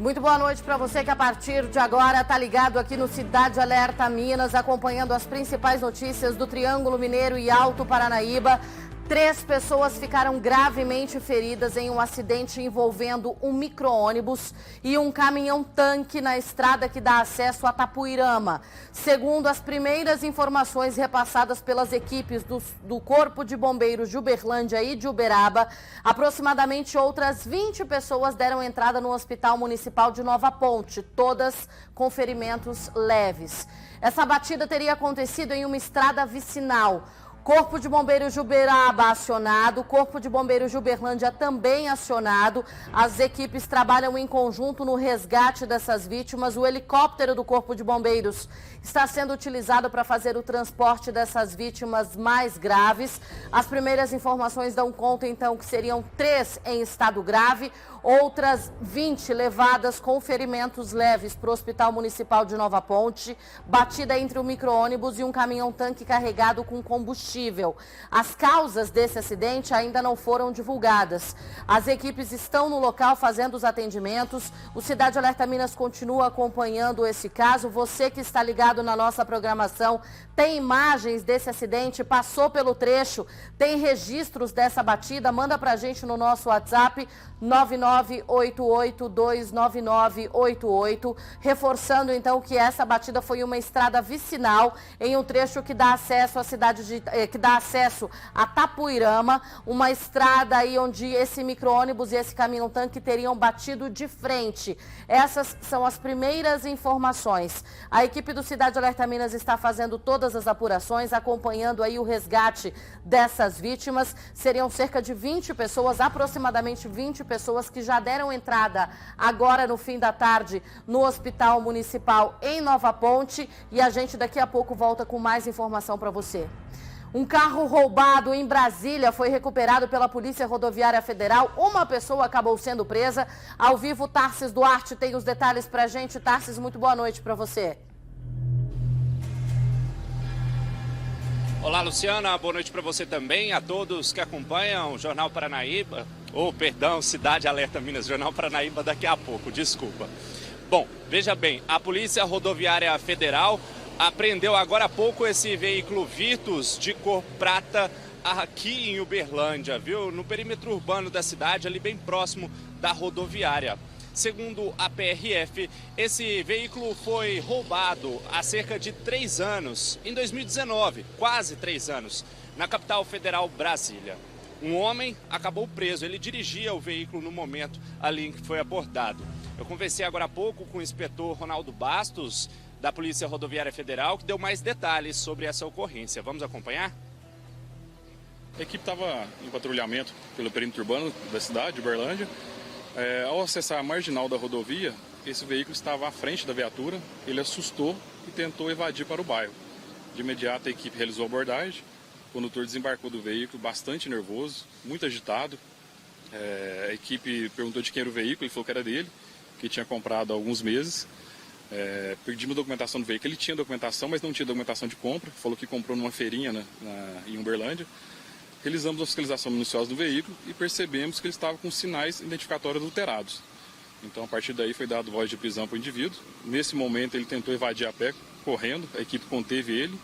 Muito boa noite para você que a partir de agora está ligado aqui no Cidade Alerta Minas, acompanhando as principais notícias do Triângulo Mineiro e Alto Paranaíba. 3 pessoas ficaram gravemente feridas em um acidente envolvendo um micro-ônibus e um caminhão-tanque na estrada que dá acesso a Tapuirama. Segundo as primeiras informações repassadas pelas equipes do Corpo de Bombeiros de Uberlândia e de Uberaba, aproximadamente outras 20 pessoas deram entrada no Hospital Municipal de Nova Ponte, todas com ferimentos leves. Essa batida teria acontecido em uma estrada vicinal. Corpo de Bombeiros de Uberaba acionado, Corpo de Bombeiros de Uberlândia também acionado. As equipes trabalham em conjunto no resgate dessas vítimas. O helicóptero do Corpo de Bombeiros está sendo utilizado para fazer o transporte dessas vítimas mais graves. As primeiras informações dão conta, então, que seriam 3 em estado grave, outras 20 levadas com ferimentos leves para o Hospital Municipal de Nova Ponte, batida entre um micro-ônibus e um caminhão-tanque carregado com combustível. As causas desse acidente ainda não foram divulgadas. As equipes estão no local fazendo os atendimentos. O Cidade Alerta Minas continua acompanhando esse caso. Você que está ligado na nossa programação, tem imagens desse acidente, passou pelo trecho, tem registros dessa batida, manda pra gente no nosso WhatsApp 9988299988, reforçando então que essa batida foi uma estrada vicinal em um trecho que dá acesso à que dá acesso a Tapuirama, uma estrada aí onde esse micro-ônibus e esse caminhão-tanque teriam batido de frente. Essas são as primeiras informações. A equipe do Cidade Alerta Minas está fazendo todas as apurações, acompanhando aí o resgate dessas vítimas. Seriam cerca de 20 pessoas, aproximadamente 20 pessoas que já deram entrada agora no fim da tarde no Hospital Municipal em Nova Ponte, e a gente daqui a pouco volta com mais informação para você. Um carro roubado em Brasília foi recuperado pela Polícia Rodoviária Federal. Uma pessoa acabou sendo presa. Ao vivo, Tarsis Duarte tem os detalhes pra gente. Tarsis, muito boa noite para você. Olá, Luciana, boa noite para você também, a todos que acompanham o Jornal Paranaíba, Cidade Alerta Minas, Jornal Paranaíba daqui a pouco, desculpa. Bom, veja bem, a Polícia Rodoviária Federal apreendeu agora há pouco esse veículo Virtus de cor prata aqui em Uberlândia, viu? No perímetro urbano da cidade, ali bem próximo da rodoviária. Segundo a PRF, esse veículo foi roubado há cerca de 3 anos, em 2019, quase 3 anos, na capital federal Brasília. Um homem acabou preso, ele dirigia o veículo no momento ali em que foi abordado. Eu conversei agora há pouco com o inspetor Ronaldo Bastos, da Polícia Rodoviária Federal, que deu mais detalhes sobre essa ocorrência. Vamos acompanhar? A equipe estava em patrulhamento pelo perímetro urbano da cidade de Uberlândia. Ao acessar a marginal da rodovia, esse veículo estava à frente da viatura, ele assustou e tentou evadir para o bairro. De imediato a equipe realizou a abordagem, o condutor desembarcou do veículo bastante nervoso, muito agitado. A equipe perguntou de quem era o veículo, ele falou que era dele, que tinha comprado há alguns meses. Pedimos a documentação do veículo, ele tinha documentação, mas não tinha documentação de compra, falou que comprou numa feirinha em Uberlândia. Realizamos a fiscalização minuciosa do veículo e percebemos que ele estava com sinais identificatórios adulterados. Então, a partir daí, foi dado voz de prisão para o indivíduo. Nesse momento, ele tentou evadir a pé, correndo. A equipe conteve ele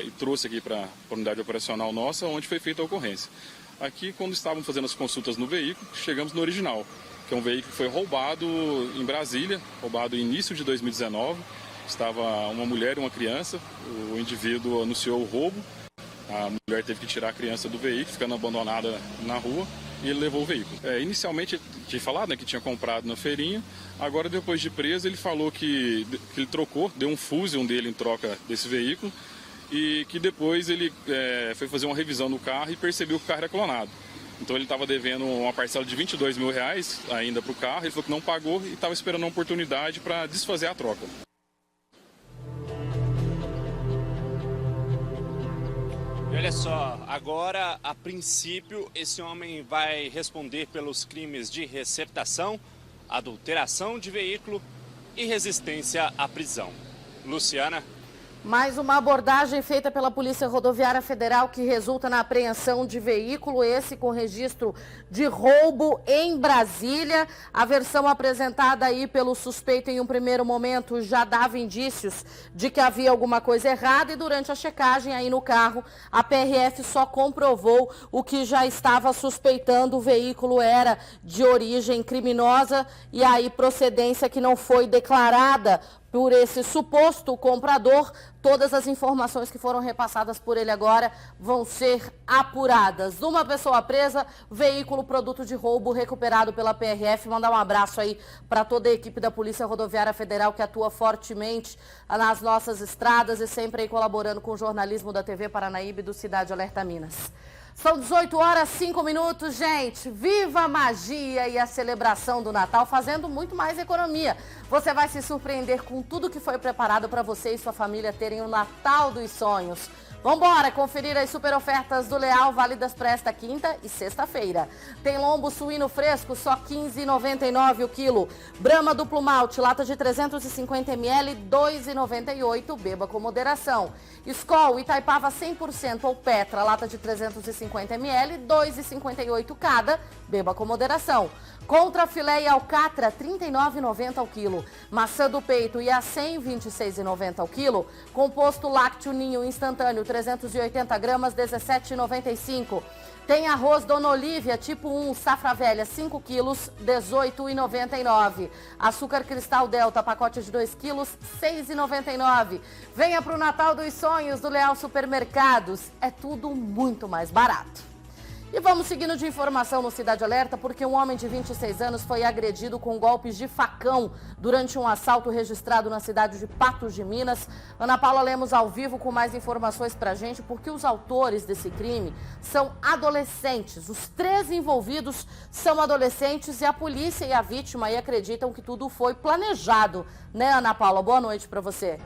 e trouxe aqui para a unidade operacional nossa, onde foi feita a ocorrência. Aqui, quando estávamos fazendo as consultas no veículo, chegamos no original, que é um veículo que foi roubado em Brasília, roubado no início de 2019. Estava uma mulher e uma criança. O indivíduo anunciou o roubo. A mulher teve que tirar a criança do veículo, ficando abandonada na rua, e ele levou o veículo. Inicialmente, tinha falado que tinha comprado na feirinha. Agora, depois de preso, ele falou que ele trocou, deu um Fusion dele em troca desse veículo, e que depois ele foi fazer uma revisão no carro e percebeu que o carro era clonado. Então, ele estava devendo uma parcela de R$22 mil ainda para o carro. Ele falou que não pagou e estava esperando uma oportunidade para desfazer a troca. Olha só, agora, a princípio, esse homem vai responder pelos crimes de receptação, adulteração de veículo e resistência à prisão. Luciana? Mais uma abordagem feita pela Polícia Rodoviária Federal que resulta na apreensão de veículo, esse com registro de roubo em Brasília. A versão apresentada aí pelo suspeito em um primeiro momento já dava indícios de que havia alguma coisa errada e durante a checagem aí no carro, a PRF só comprovou o que já estava suspeitando. O veículo era de origem criminosa e aí procedência que não foi declarada por esse suposto comprador. Todas as informações que foram repassadas por ele agora vão ser apuradas. Uma pessoa presa, veículo produto de roubo recuperado pela PRF. Mandar um abraço aí para toda a equipe da Polícia Rodoviária Federal que atua fortemente nas nossas estradas e sempre aí colaborando com o jornalismo da TV Paranaíba e do Cidade Alerta Minas. São 18 horas, 5 minutos, gente. Viva a magia e a celebração do Natal, fazendo muito mais economia. Você vai se surpreender com tudo que foi preparado para você e sua família terem o Natal dos sonhos. Vambora conferir as super ofertas do Leal, válidas para esta quinta e sexta-feira. Tem lombo suíno fresco, só R$ 15,99 o quilo. Brahma duplo malte, lata de 350 ml, R$ 2,98. Beba com moderação. Skol Itaipava 100% ou Petra, lata de 350 ml, R$ 2,58 cada. Beba com moderação. Contra filé e alcatra, R$ 39,90 ao quilo. Maçã do peito Iacém, R$ 26,90 ao quilo. Composto lácteo ninho instantâneo, 380 gramas, R$ 17,95. Tem arroz Dona Olívia, tipo 1, safra velha, 5 quilos, R$ 18,99. Açúcar Cristal Delta, pacote de 2 quilos, R$ 6,99. Venha para o Natal dos Sonhos do Leal Supermercados. É tudo muito mais barato. E vamos seguindo de informação no Cidade Alerta, porque um homem de 26 anos foi agredido com golpes de facão durante um assalto registrado na cidade de Patos de Minas. Ana Paula Lemos ao vivo com mais informações pra gente, porque os autores desse crime são adolescentes. Os 3 envolvidos são adolescentes e a polícia e a vítima aí acreditam que tudo foi planejado. Né, Ana Paula? Boa noite pra você.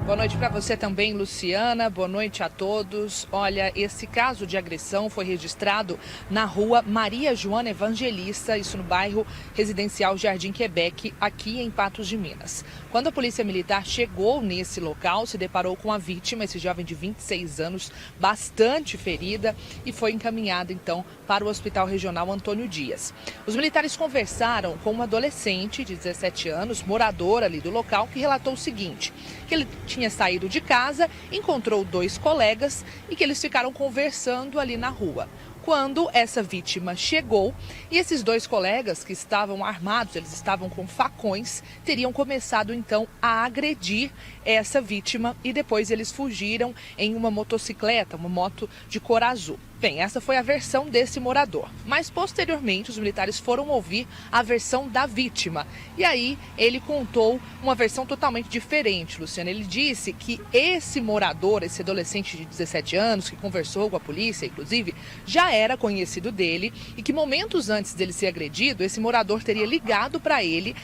Boa noite para você também, Luciana. Boa noite a todos. Olha, esse caso de agressão foi registrado na rua Maria Joana Evangelista, isso no bairro residencial Jardim Quebec, aqui em Patos de Minas. Quando a polícia militar chegou nesse local, se deparou com a vítima, esse jovem de 26 anos, bastante ferida, e foi encaminhado então para o Hospital Regional Antônio Dias. Os militares conversaram com uma adolescente de 17 anos, moradora ali do local, que relatou o seguinte, que ele tinha saído de casa, encontrou 2 colegas e que eles ficaram conversando ali na rua. Quando essa vítima chegou, e esses 2 colegas que estavam armados, eles estavam com facões, teriam começado então a agredir essa vítima e depois eles fugiram em uma motocicleta, uma moto de cor azul. Bem, essa foi a versão desse morador, mas posteriormente os militares foram ouvir a versão da vítima. E aí ele contou uma versão totalmente diferente, Luciana. Ele disse que esse morador, esse adolescente de 17 anos, que conversou com a polícia, inclusive, já era conhecido dele e que momentos antes dele ser agredido, esse morador teria ligado para ele,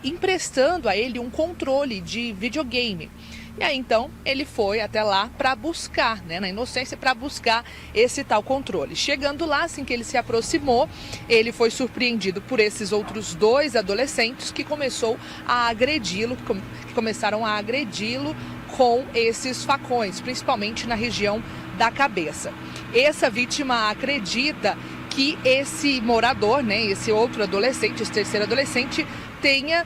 emprestando a ele um controle de videogame. E aí, então, ele foi até lá para buscar, né, na inocência, para buscar esse tal controle. Chegando lá, assim que ele se aproximou, ele foi surpreendido por esses outros 2 adolescentes que começaram a agredi-lo com esses facões, principalmente na região da cabeça. Essa vítima acredita que esse morador, né, esse outro adolescente, esse terceiro adolescente, tenha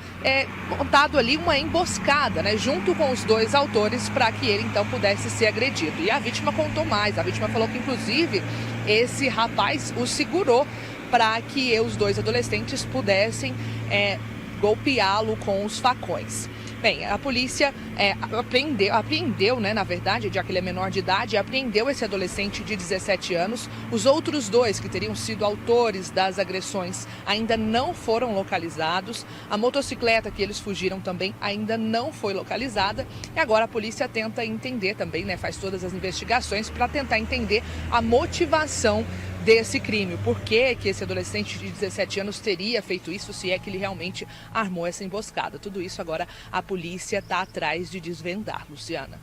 montado ali uma emboscada, né, junto com os 2 autores para que ele então pudesse ser agredido. E a vítima contou mais, a vítima falou que inclusive esse rapaz o segurou para que os 2 adolescentes pudessem golpeá-lo com os facões. Bem, a polícia apreendeu, né, na verdade, já que ele é menor de idade, apreendeu esse adolescente de 17 anos. Os outros 2 que teriam sido autores das agressões ainda não foram localizados. A motocicleta que eles fugiram também ainda não foi localizada. E agora a polícia tenta entender também, né, faz todas as investigações para tentar entender a motivação desse crime. Por que esse adolescente de 17 anos teria feito isso, se é que ele realmente armou essa emboscada. Tudo isso agora a polícia está atrás de desvendar, Luciana.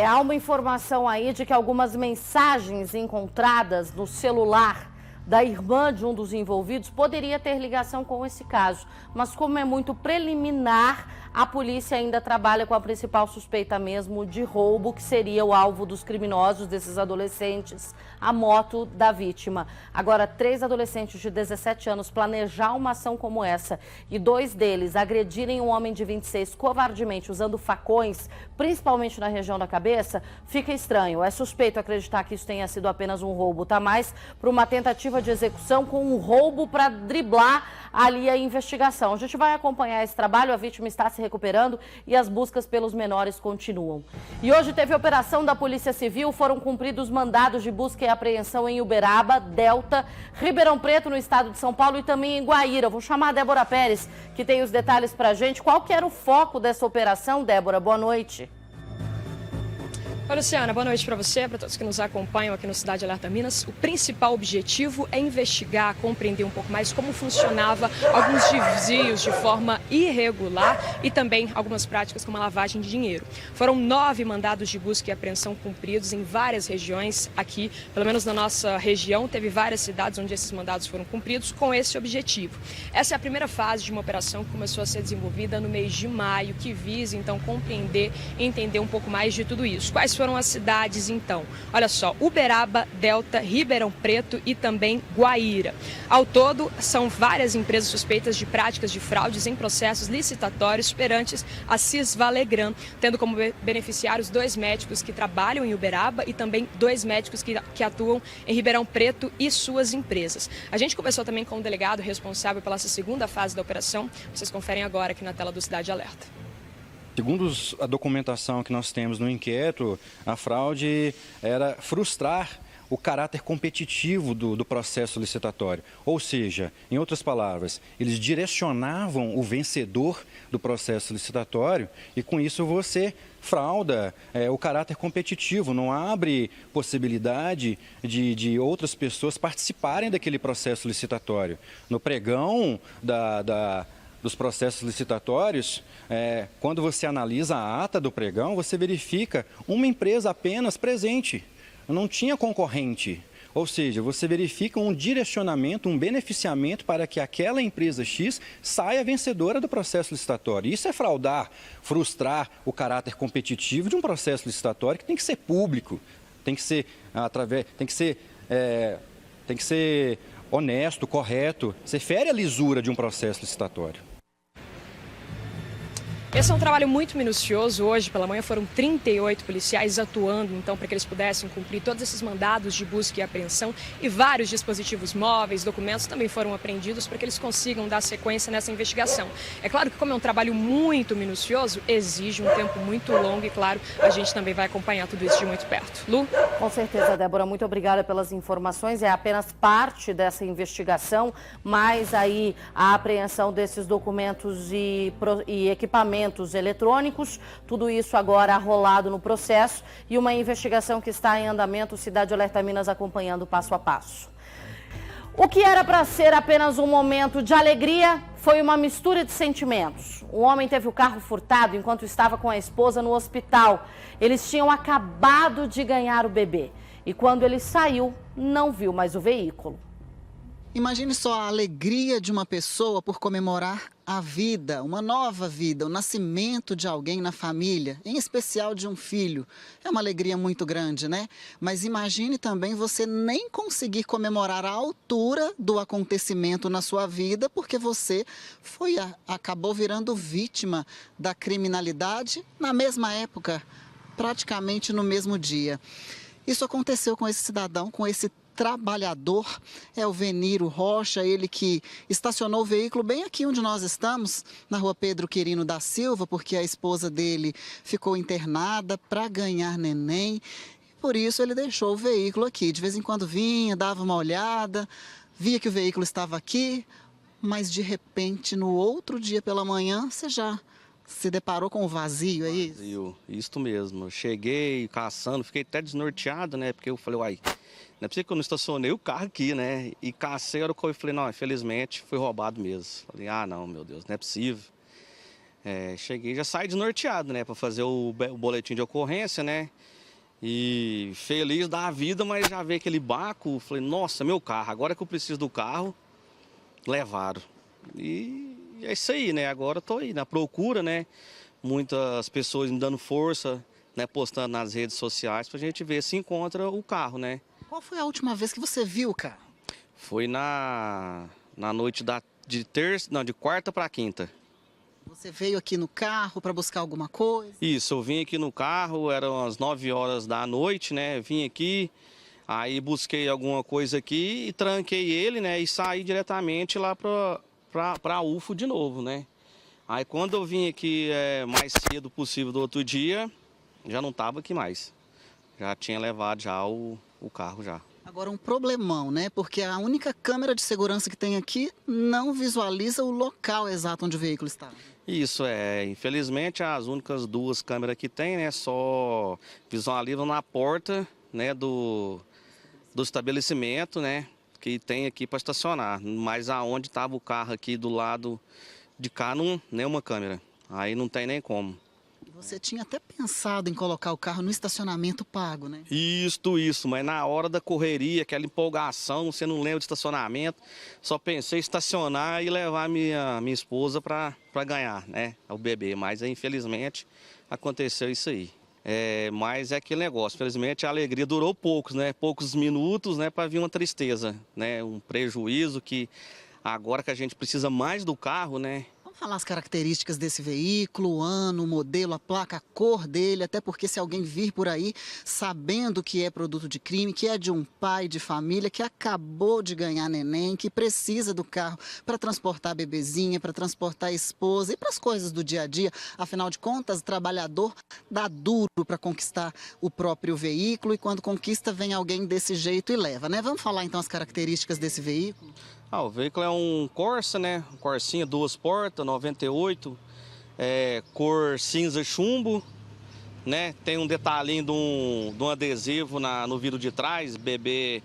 Há uma informação aí de que algumas mensagens encontradas no celular da irmã de um dos envolvidos poderia ter ligação com esse caso. Mas como é muito preliminar, a polícia ainda trabalha com a principal suspeita mesmo de roubo, que seria o alvo dos criminosos, desses adolescentes, a moto da vítima. Agora, 3 adolescentes de 17 anos planejar uma ação como essa e 2 deles agredirem um homem de 26 covardemente usando facões, principalmente na região da cabeça, fica estranho. É suspeito acreditar que isso tenha sido apenas um roubo, tá mais para uma tentativa de execução com um roubo para driblar ali a investigação. A gente vai acompanhar esse trabalho, a vítima está se recuperando e as buscas pelos menores continuam. E hoje teve operação da Polícia Civil, foram cumpridos mandados de busca e apreensão em Uberaba, Delta, Ribeirão Preto, no estado de São Paulo, e também em Guaíra. Eu vou chamar a Débora Pérez, que tem os detalhes pra gente. Qual que era o foco dessa operação, Débora? Boa noite. Oi, Luciana, boa noite para você, para todos que nos acompanham aqui no Cidade Alerta Minas. O principal objetivo é investigar, compreender um pouco mais como funcionava alguns desvios de forma irregular e também algumas práticas como a lavagem de dinheiro. Foram 9 mandados de busca e apreensão cumpridos em várias regiões aqui, pelo menos na nossa região, teve várias cidades onde esses mandados foram cumpridos com esse objetivo. Essa é a primeira fase de uma operação que começou a ser desenvolvida no mês de maio, que visa então compreender e entender um pouco mais de tudo isso. Quais foram as cidades, então? Olha só, Uberaba, Delta, Ribeirão Preto e também Guaíra. Ao todo, são várias empresas suspeitas de práticas de fraudes em processos licitatórios perante a Cisvalegran, tendo como beneficiários 2 médicos que trabalham em Uberaba e também 2 médicos que atuam em Ribeirão Preto e suas empresas. A gente conversou também com o delegado responsável pela segunda fase da operação. Vocês conferem agora aqui na tela do Cidade Alerta. Segundo a documentação que nós temos no inquérito, a fraude era frustrar o caráter competitivo do processo licitatório. Ou seja, em outras palavras, eles direcionavam o vencedor do processo licitatório e com isso você frauda o caráter competitivo, não abre possibilidade de outras pessoas participarem daquele processo licitatório. No pregão dos processos licitatórios, quando você analisa a ata do pregão, você verifica uma empresa apenas presente, não tinha concorrente. Ou seja, você verifica um direcionamento, um beneficiamento para que aquela empresa X saia vencedora do processo licitatório. Isso é fraudar, frustrar o caráter competitivo de um processo licitatório que tem que ser público, tem que ser honesto, correto. Você fere a lisura de um processo licitatório. Esse é um trabalho muito minucioso. Hoje, pela manhã, foram 38 policiais atuando, então, para que eles pudessem cumprir todos esses mandados de busca e apreensão, e vários dispositivos móveis, documentos também foram apreendidos para que eles consigam dar sequência nessa investigação. É claro que, como é um trabalho muito minucioso, exige um tempo muito longo e, claro, a gente também vai acompanhar tudo isso de muito perto. Lu? Com certeza, Débora, muito obrigada pelas informações. É apenas parte dessa investigação, mas aí a apreensão desses documentos e equipamentos eletrônicos, tudo isso agora arrolado no processo e uma investigação que está em andamento, Cidade Alerta Minas acompanhando passo a passo. O que era para ser apenas um momento de alegria foi uma mistura de sentimentos. Um homem teve o carro furtado enquanto estava com a esposa no hospital. Eles tinham acabado de ganhar o bebê e quando ele saiu, não viu mais o veículo. Imagine só a alegria de uma pessoa por comemorar a vida, uma nova vida, o nascimento de alguém na família, em especial de um filho. É uma alegria muito grande, né? Mas imagine também você nem conseguir comemorar a altura do acontecimento na sua vida, porque você acabou virando vítima da criminalidade na mesma época, praticamente no mesmo dia. Isso aconteceu com esse cidadão, com esse trabalhador, é o Veniro Rocha, ele que estacionou o veículo bem aqui onde nós estamos, na rua Pedro Quirino da Silva, porque a esposa dele ficou internada para ganhar neném. Por isso ele deixou o veículo aqui. De vez em quando vinha, dava uma olhada, via que o veículo estava aqui, mas de repente, no outro dia pela manhã, você já se deparou com o vazio, é isso? Vazio, isso mesmo. Eu cheguei caçando, fiquei até desnorteado, né? Porque eu falei, uai, não é possível que eu não estacionei o carro aqui, né? E cacei, a hora que eu falei, não, infelizmente foi roubado mesmo. Falei, não, meu Deus, não é possível. Cheguei, já saí desnorteado, né? Para fazer o boletim de ocorrência, né? E feliz da vida, mas já vi aquele baco, falei, nossa, meu carro, agora que eu preciso do carro, levaram. E é isso aí, né? Agora eu tô aí na procura, né? Muitas pessoas me dando força, né? Postando nas redes sociais pra gente ver se encontra o carro, né? Qual foi a última vez que você viu o carro? Foi na noite de quarta para quinta. Você veio aqui no carro para buscar alguma coisa? Isso, eu vim aqui no carro, eram as 9 horas da noite, né? Vim aqui, aí busquei alguma coisa aqui e tranquei ele, né? E saí diretamente lá pra UFO de novo, né? Aí quando eu vim aqui mais cedo possível do outro dia, já não estava aqui mais. Já tinha levado já o carro já. Agora um problemão, né? Porque a única câmera de segurança que tem aqui não visualiza o local exato onde o veículo está. Isso, infelizmente as únicas 2 câmeras que tem, né, só visualizam na porta, né, do estabelecimento, né, que tem aqui para estacionar. Mas aonde estava o carro aqui do lado de cá, não, nenhuma câmera. Aí não tem nem como. Você tinha até pensado em colocar o carro no estacionamento pago, né? Isso, mas na hora da correria, aquela empolgação, você não lembra de estacionamento, só pensei em estacionar e levar minha esposa para ganhar, né, o bebê, mas infelizmente aconteceu isso aí. Mas é aquele negócio, infelizmente a alegria durou poucos minutos, né, para vir uma tristeza, né, um prejuízo que agora que a gente precisa mais do carro, né. Vamos falar as características desse veículo, o ano, o modelo, a placa, a cor dele, até porque se alguém vir por aí sabendo que é produto de crime, que é de um pai de família que acabou de ganhar neném, que precisa do carro para transportar a bebezinha, para transportar a esposa e para as coisas do dia a dia, afinal de contas, o trabalhador dá duro para conquistar o próprio veículo e quando conquista vem alguém desse jeito e leva, né? Vamos falar então as características desse veículo? O veículo é um Corsa, né? Um Corsinha 2 portas, 98, cor cinza chumbo, né? Tem um detalhinho de um adesivo no vidro de trás, bebê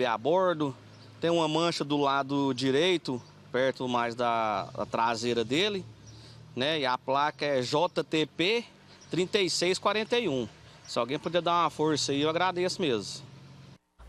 a bordo. Tem uma mancha do lado direito, perto mais da traseira dele, né? E a placa é JTP 3641. Se alguém puder dar uma força aí, eu agradeço mesmo.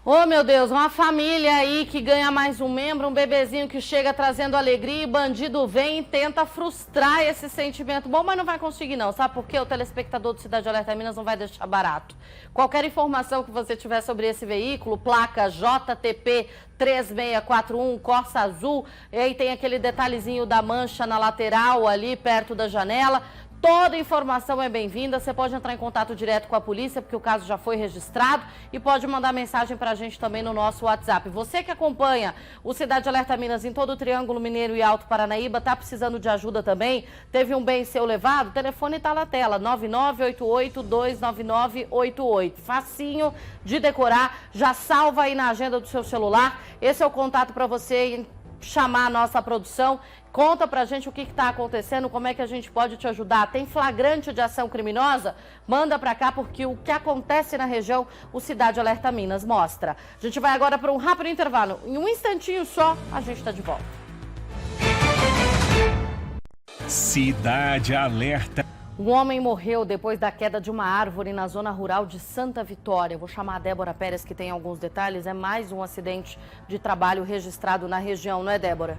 Oh, meu Deus, uma família aí que ganha mais um membro, um bebezinho que chega trazendo alegria e bandido vem e tenta frustrar esse sentimento bom, mas não vai conseguir não, sabe por quê? O telespectador do Cidade Alerta Minas não vai deixar barato. Qualquer informação que você tiver sobre esse veículo, placa JTP 3641, Corsa azul, e aí tem aquele detalhezinho da mancha na lateral ali perto da janela. Toda informação é bem-vinda, você pode entrar em contato direto com a polícia, porque o caso já foi registrado, e pode mandar mensagem para a gente também no nosso WhatsApp. Você que acompanha o Cidade Alerta Minas em todo o Triângulo Mineiro e Alto Paranaíba, está precisando de ajuda também, teve um bem seu levado, o telefone está na tela, 9988-29988. Facinho de decorar, já salva aí na agenda do seu celular, esse é o contato para você chamar a nossa produção. Conta pra gente o que está acontecendo, como é que a gente pode te ajudar. Tem flagrante de ação criminosa? Manda pra cá, porque o que acontece na região, o Cidade Alerta Minas mostra. A gente vai agora para um rápido intervalo. Em um instantinho só, a gente está de volta. Cidade Alerta. Um homem morreu depois da queda de uma árvore na zona rural de Santa Vitória. Vou chamar a Débora Pérez, que tem alguns detalhes. É mais um acidente de trabalho registrado na região, não é, Débora?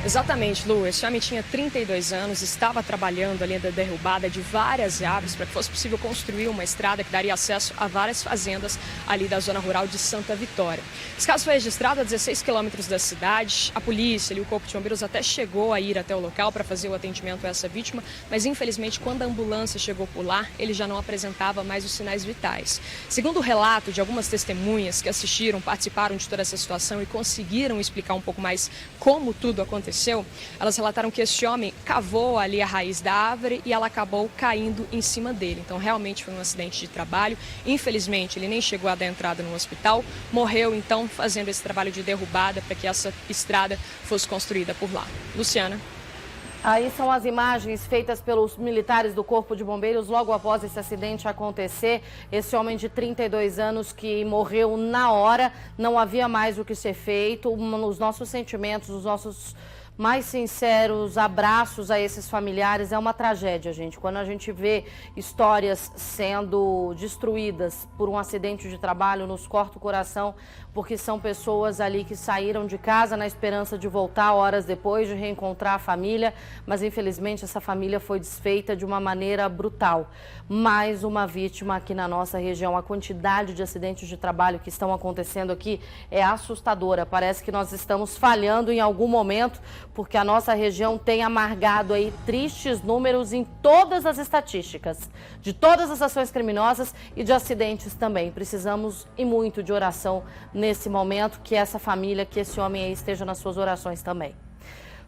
Exatamente, Lu. Esse homem tinha 32 anos, estava trabalhando ali na derrubada de várias árvores para que fosse possível construir uma estrada que daria acesso a várias fazendas ali da zona rural de Santa Vitória. Esse caso foi registrado a 16 quilômetros da cidade. A polícia e o Corpo de Bombeiros até chegou a ir até o local para fazer o atendimento a essa vítima, mas infelizmente quando a ambulância chegou por lá, ele já não apresentava mais os sinais vitais. Segundo o relato de algumas testemunhas que assistiram, participaram de toda essa situação e conseguiram explicar um pouco mais como tudo aconteceu, elas relataram que esse homem cavou ali a raiz da árvore e ela acabou caindo em cima dele. Então realmente foi um acidente de trabalho. Infelizmente ele nem chegou a dar entrada no hospital, morreu então fazendo esse trabalho de derrubada para que essa estrada fosse construída por lá. Luciana. Aí são as imagens feitas pelos militares do Corpo de Bombeiros logo após esse acidente acontecer. Esse homem de 32 anos que morreu na hora, não havia mais o que ser feito. Os nossos sentimentos, os nossos mais sinceros abraços a esses familiares. É uma tragédia, gente. Quando a gente vê histórias sendo destruídas por um acidente de trabalho, nos corta o coração, porque são pessoas ali que saíram de casa na esperança de voltar horas depois, de reencontrar a família, mas infelizmente essa família foi desfeita de uma maneira brutal. Mais uma vítima aqui na nossa região. A quantidade de acidentes de trabalho que estão acontecendo aqui é assustadora. Parece que nós estamos falhando em algum momento, porque a nossa região tem amargado aí tristes números em todas as estatísticas, de todas as ações criminosas e de acidentes também. Precisamos e muito de oração nesse momento, que essa família, que esse homem aí esteja nas suas orações também.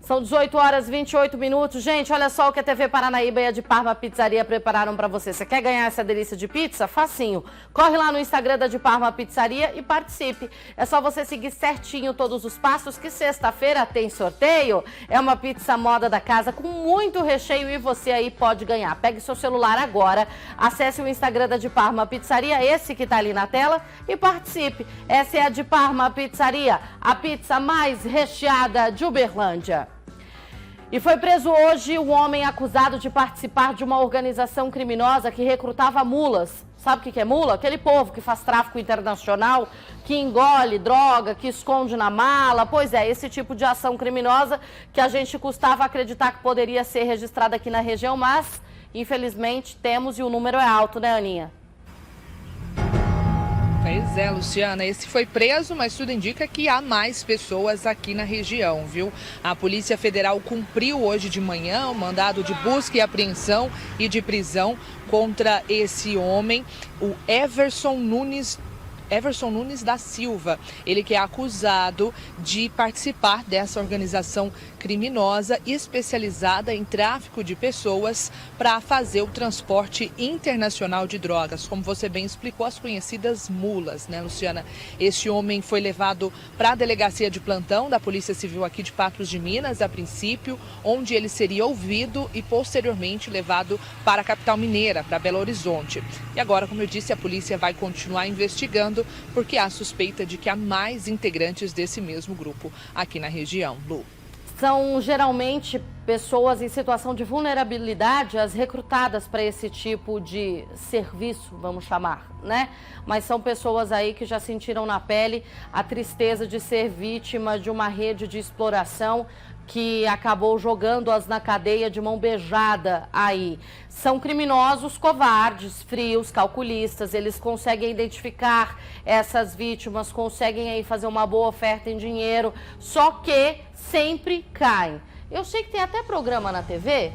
São 18 horas e 28 minutos. Gente, olha só o que a TV Paranaíba e a de Parma Pizzaria prepararam para você. Você quer ganhar essa delícia de pizza? Facinho. Corre lá no Instagram da de Parma Pizzaria e participe. É só você seguir certinho todos os passos, que sexta-feira tem sorteio. É uma pizza moda da casa com muito recheio e você aí pode ganhar. Pegue seu celular agora, acesse o Instagram da de Parma Pizzaria, esse que tá ali na tela, e participe. Essa é a de Parma Pizzaria, a pizza mais recheada de Uberlândia. E foi preso hoje um homem acusado de participar de uma organização criminosa que recrutava mulas. Sabe o que é mula? Aquele povo que faz tráfico internacional, que engole droga, que esconde na mala. Pois é, esse tipo de ação criminosa que a gente custava acreditar que poderia ser registrada aqui na região, mas infelizmente temos, e o número é alto, né, Aninha? Pois é, Luciana, esse foi preso, mas tudo indica que há mais pessoas aqui na região, viu? A Polícia Federal cumpriu hoje de manhã o mandado de busca e apreensão e de prisão contra esse homem, o Everson Nunes da Silva. Ele que é acusado de participar dessa organização criminosa especializada em tráfico de pessoas para fazer o transporte internacional de drogas, como você bem explicou, as conhecidas mulas, né, Luciana? Este homem foi levado para a delegacia de plantão da Polícia Civil aqui de Patos de Minas, a princípio, onde ele seria ouvido e posteriormente levado para a capital mineira, para Belo Horizonte. E agora, como eu disse, a polícia vai continuar investigando, porque há suspeita de que há mais integrantes desse mesmo grupo aqui na região. Lu. São geralmente pessoas em situação de vulnerabilidade as recrutadas para esse tipo de serviço, vamos chamar, né? Mas são pessoas aí que já sentiram na pele a tristeza de ser vítima de uma rede de exploração que acabou jogando-as na cadeia de mão beijada aí. São criminosos covardes, frios, calculistas. Eles conseguem identificar essas vítimas, conseguem aí fazer uma boa oferta em dinheiro, só que sempre caem. Eu sei que tem até programa na TV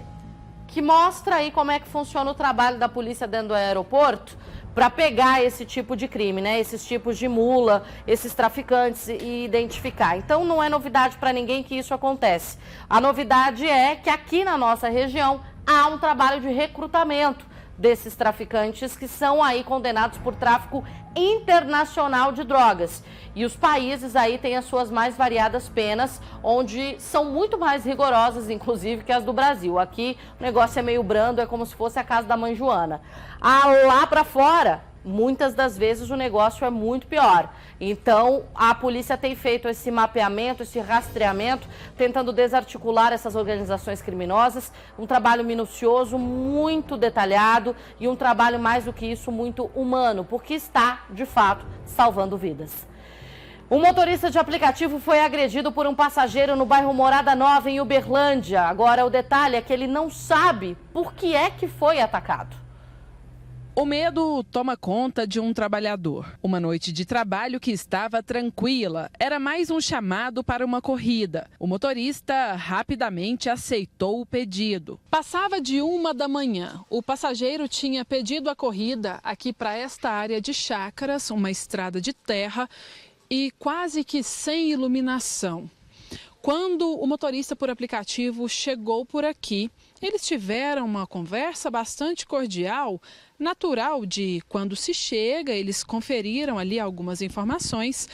que mostra aí como é que funciona o trabalho da polícia dentro do aeroporto para pegar esse tipo de crime, né? Esses tipos de mula, esses traficantes, e identificar. Então não é novidade para ninguém que isso acontece. A novidade é que aqui na nossa região há um trabalho de recrutamento desses traficantes que são aí condenados por tráfico internacional de drogas. E os países aí têm as suas mais variadas penas, onde são muito mais rigorosas, inclusive, que as do Brasil. Aqui o negócio é meio brando, é como se fosse a casa da mãe Joana. Lá para fora, muitas das vezes o negócio é muito pior. Então, a polícia tem feito esse mapeamento, esse rastreamento, tentando desarticular essas organizações criminosas. Um trabalho minucioso, muito detalhado e um trabalho, mais do que isso, muito humano, porque está, de fato, salvando vidas. Um motorista de aplicativo foi agredido por um passageiro no bairro Morada Nova, em Uberlândia. Agora, o detalhe é que ele não sabe por que é que foi atacado. O medo toma conta de um trabalhador. Uma noite de trabalho que estava tranquila. Era mais um chamado para uma corrida. O motorista rapidamente aceitou o pedido. Passava de 1 da manhã. O passageiro tinha pedido a corrida aqui para esta área de chácaras, uma estrada de terra e quase que sem iluminação. Quando o motorista por aplicativo chegou por aqui, eles tiveram uma conversa bastante cordial, natural de quando se chega. Eles conferiram ali algumas informações,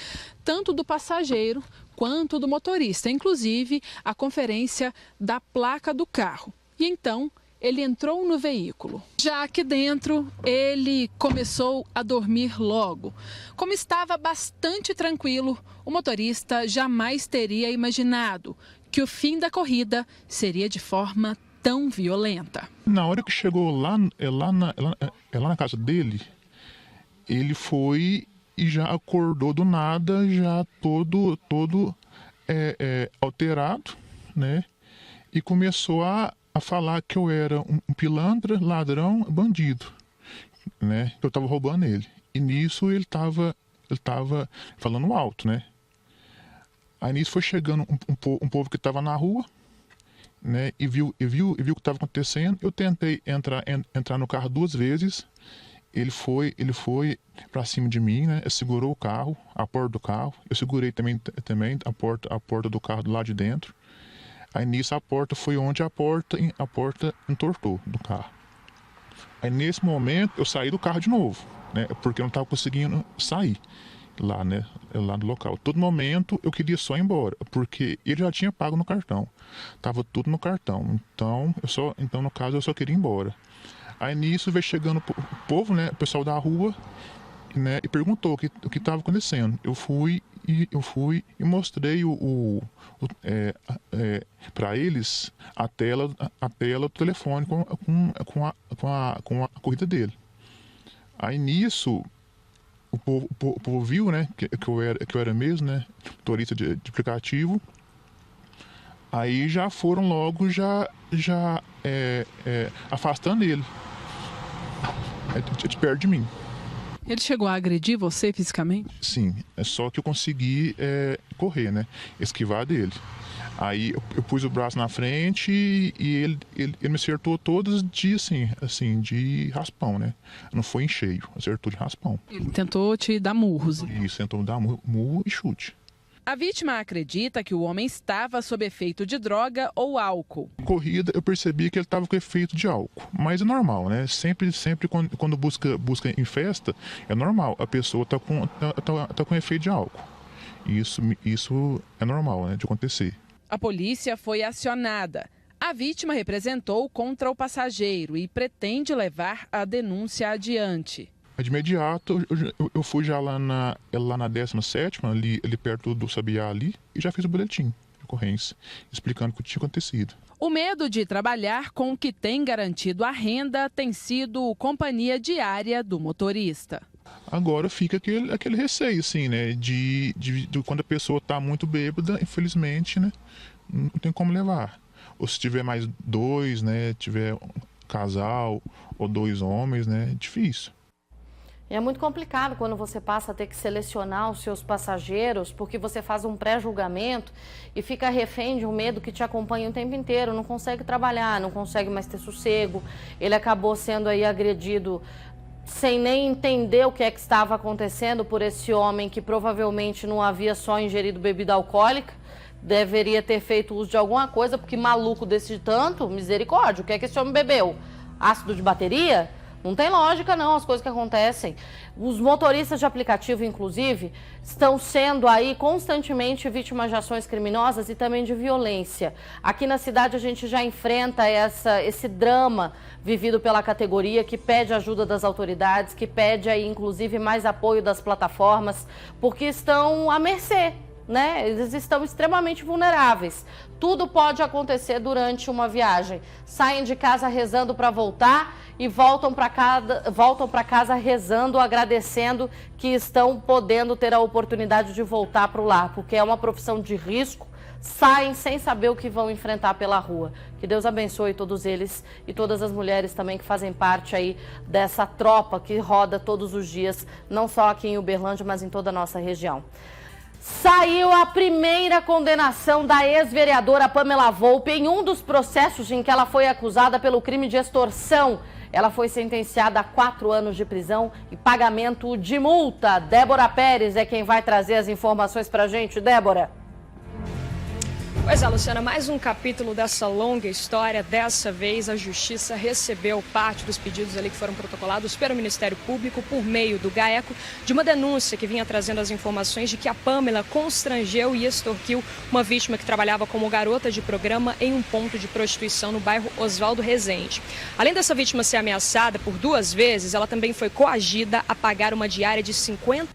tanto do passageiro quanto do motorista, inclusive a conferência da placa do carro. E então ele entrou no veículo. Já aqui dentro, ele começou a dormir logo. Como estava bastante tranquilo, o motorista jamais teria imaginado que o fim da corrida seria de forma tão violenta. Na hora que chegou lá na casa dele, ele foi e já acordou do nada, já todo alterado, né? E começou a falar que eu era um pilantra, ladrão, bandido, né? Que eu estava roubando ele. E nisso ele estava falando alto, né? Aí nisso foi chegando um povo que estava na rua, né? E viu o que estava acontecendo. Eu tentei entrar no carro 2 vezes. Ele foi para cima de mim, né? Segurou o carro, a porta do carro. Eu segurei também a porta do carro do lado de dentro. Aí nisso a porta foi onde a porta entortou do carro. Aí nesse momento eu saí do carro de novo, né? Porque eu não estava conseguindo sair lá, né? Lá do local. Todo momento eu queria só ir embora, porque ele já tinha pago no cartão. Tava tudo no cartão. Então no caso eu só queria ir embora. Aí nisso veio chegando o povo, né, o pessoal da rua, né, e perguntou o que estava acontecendo. Eu fui e mostrei para eles a tela do telefone com a corrida dele. Aí nisso o povo viu, né, que eu era mesmo, né, motorista de aplicativo. Aí já foram logo afastando ele de perto de mim. Ele chegou a agredir você fisicamente? Sim, é só que eu consegui correr, né? Esquivar dele. Aí eu pus o braço na frente e ele me acertou todas de de raspão, né? Não foi em cheio, acertou de raspão. Ele tentou te dar murros. Isso, tentou me dar murro e chute. A vítima acredita que o homem estava sob efeito de droga ou álcool. Corrida, eu percebi que ele estava com efeito de álcool, mas é normal, né? Sempre quando busca em festa, é normal, a pessoa tá com efeito de álcool. Isso é normal, né, de acontecer. A polícia foi acionada. A vítima representou contra o passageiro e pretende levar a denúncia adiante. De imediato, eu fui já lá na 17ª, ali perto do Sabiá ali, e já fiz o boletim de ocorrência, explicando o que tinha acontecido. O medo de trabalhar com o que tem garantido a renda tem sido companhia diária do motorista. Agora fica aquele receio, assim, né, de quando a pessoa está muito bêbada, infelizmente, né, não tem como levar. Ou se tiver mais 2, né, tiver um casal ou 2 homens, né, é difícil. É muito complicado quando você passa a ter que selecionar os seus passageiros, porque você faz um pré-julgamento e fica refém de um medo que te acompanha o tempo inteiro, não consegue trabalhar, não consegue mais ter sossego. Ele acabou sendo aí agredido sem nem entender o que é que estava acontecendo por esse homem que provavelmente não havia só ingerido bebida alcoólica, deveria ter feito uso de alguma coisa, porque maluco desse tanto, misericórdia, o que é que esse homem bebeu? Ácido de bateria? Não tem lógica não, as coisas que acontecem. Os motoristas de aplicativo, inclusive, estão sendo aí constantemente vítimas de ações criminosas e também de violência. Aqui na cidade a gente já enfrenta esse drama vivido pela categoria, que pede ajuda das autoridades, que pede aí inclusive mais apoio das plataformas, porque estão à mercê, né? Eles estão extremamente vulneráveis. Tudo pode acontecer durante uma viagem. Saem de casa rezando para voltar e voltam para casa rezando, agradecendo que estão podendo ter a oportunidade de voltar para o lar, porque é uma profissão de risco. Saem sem saber o que vão enfrentar pela rua. Que Deus abençoe todos eles e todas as mulheres também que fazem parte aí dessa tropa que roda todos os dias, não só aqui em Uberlândia, mas em toda a nossa região. Saiu a primeira condenação da ex-vereadora Pamela Volpe em um dos processos em que ela foi acusada pelo crime de extorsão. Ela foi sentenciada a 4 anos de prisão e pagamento de multa. Débora Pérez é quem vai trazer as informações pra gente. Débora. Pois é, Luciana, mais um capítulo dessa longa história. Dessa vez, a Justiça recebeu parte dos pedidos ali que foram protocolados pelo Ministério Público por meio do GAECO, de uma denúncia que vinha trazendo as informações de que a Pamela constrangeu e extorquiu uma vítima que trabalhava como garota de programa em um ponto de prostituição no bairro Oswaldo Rezende. Além dessa vítima ser ameaçada por 2 vezes, ela também foi coagida a pagar uma diária de 50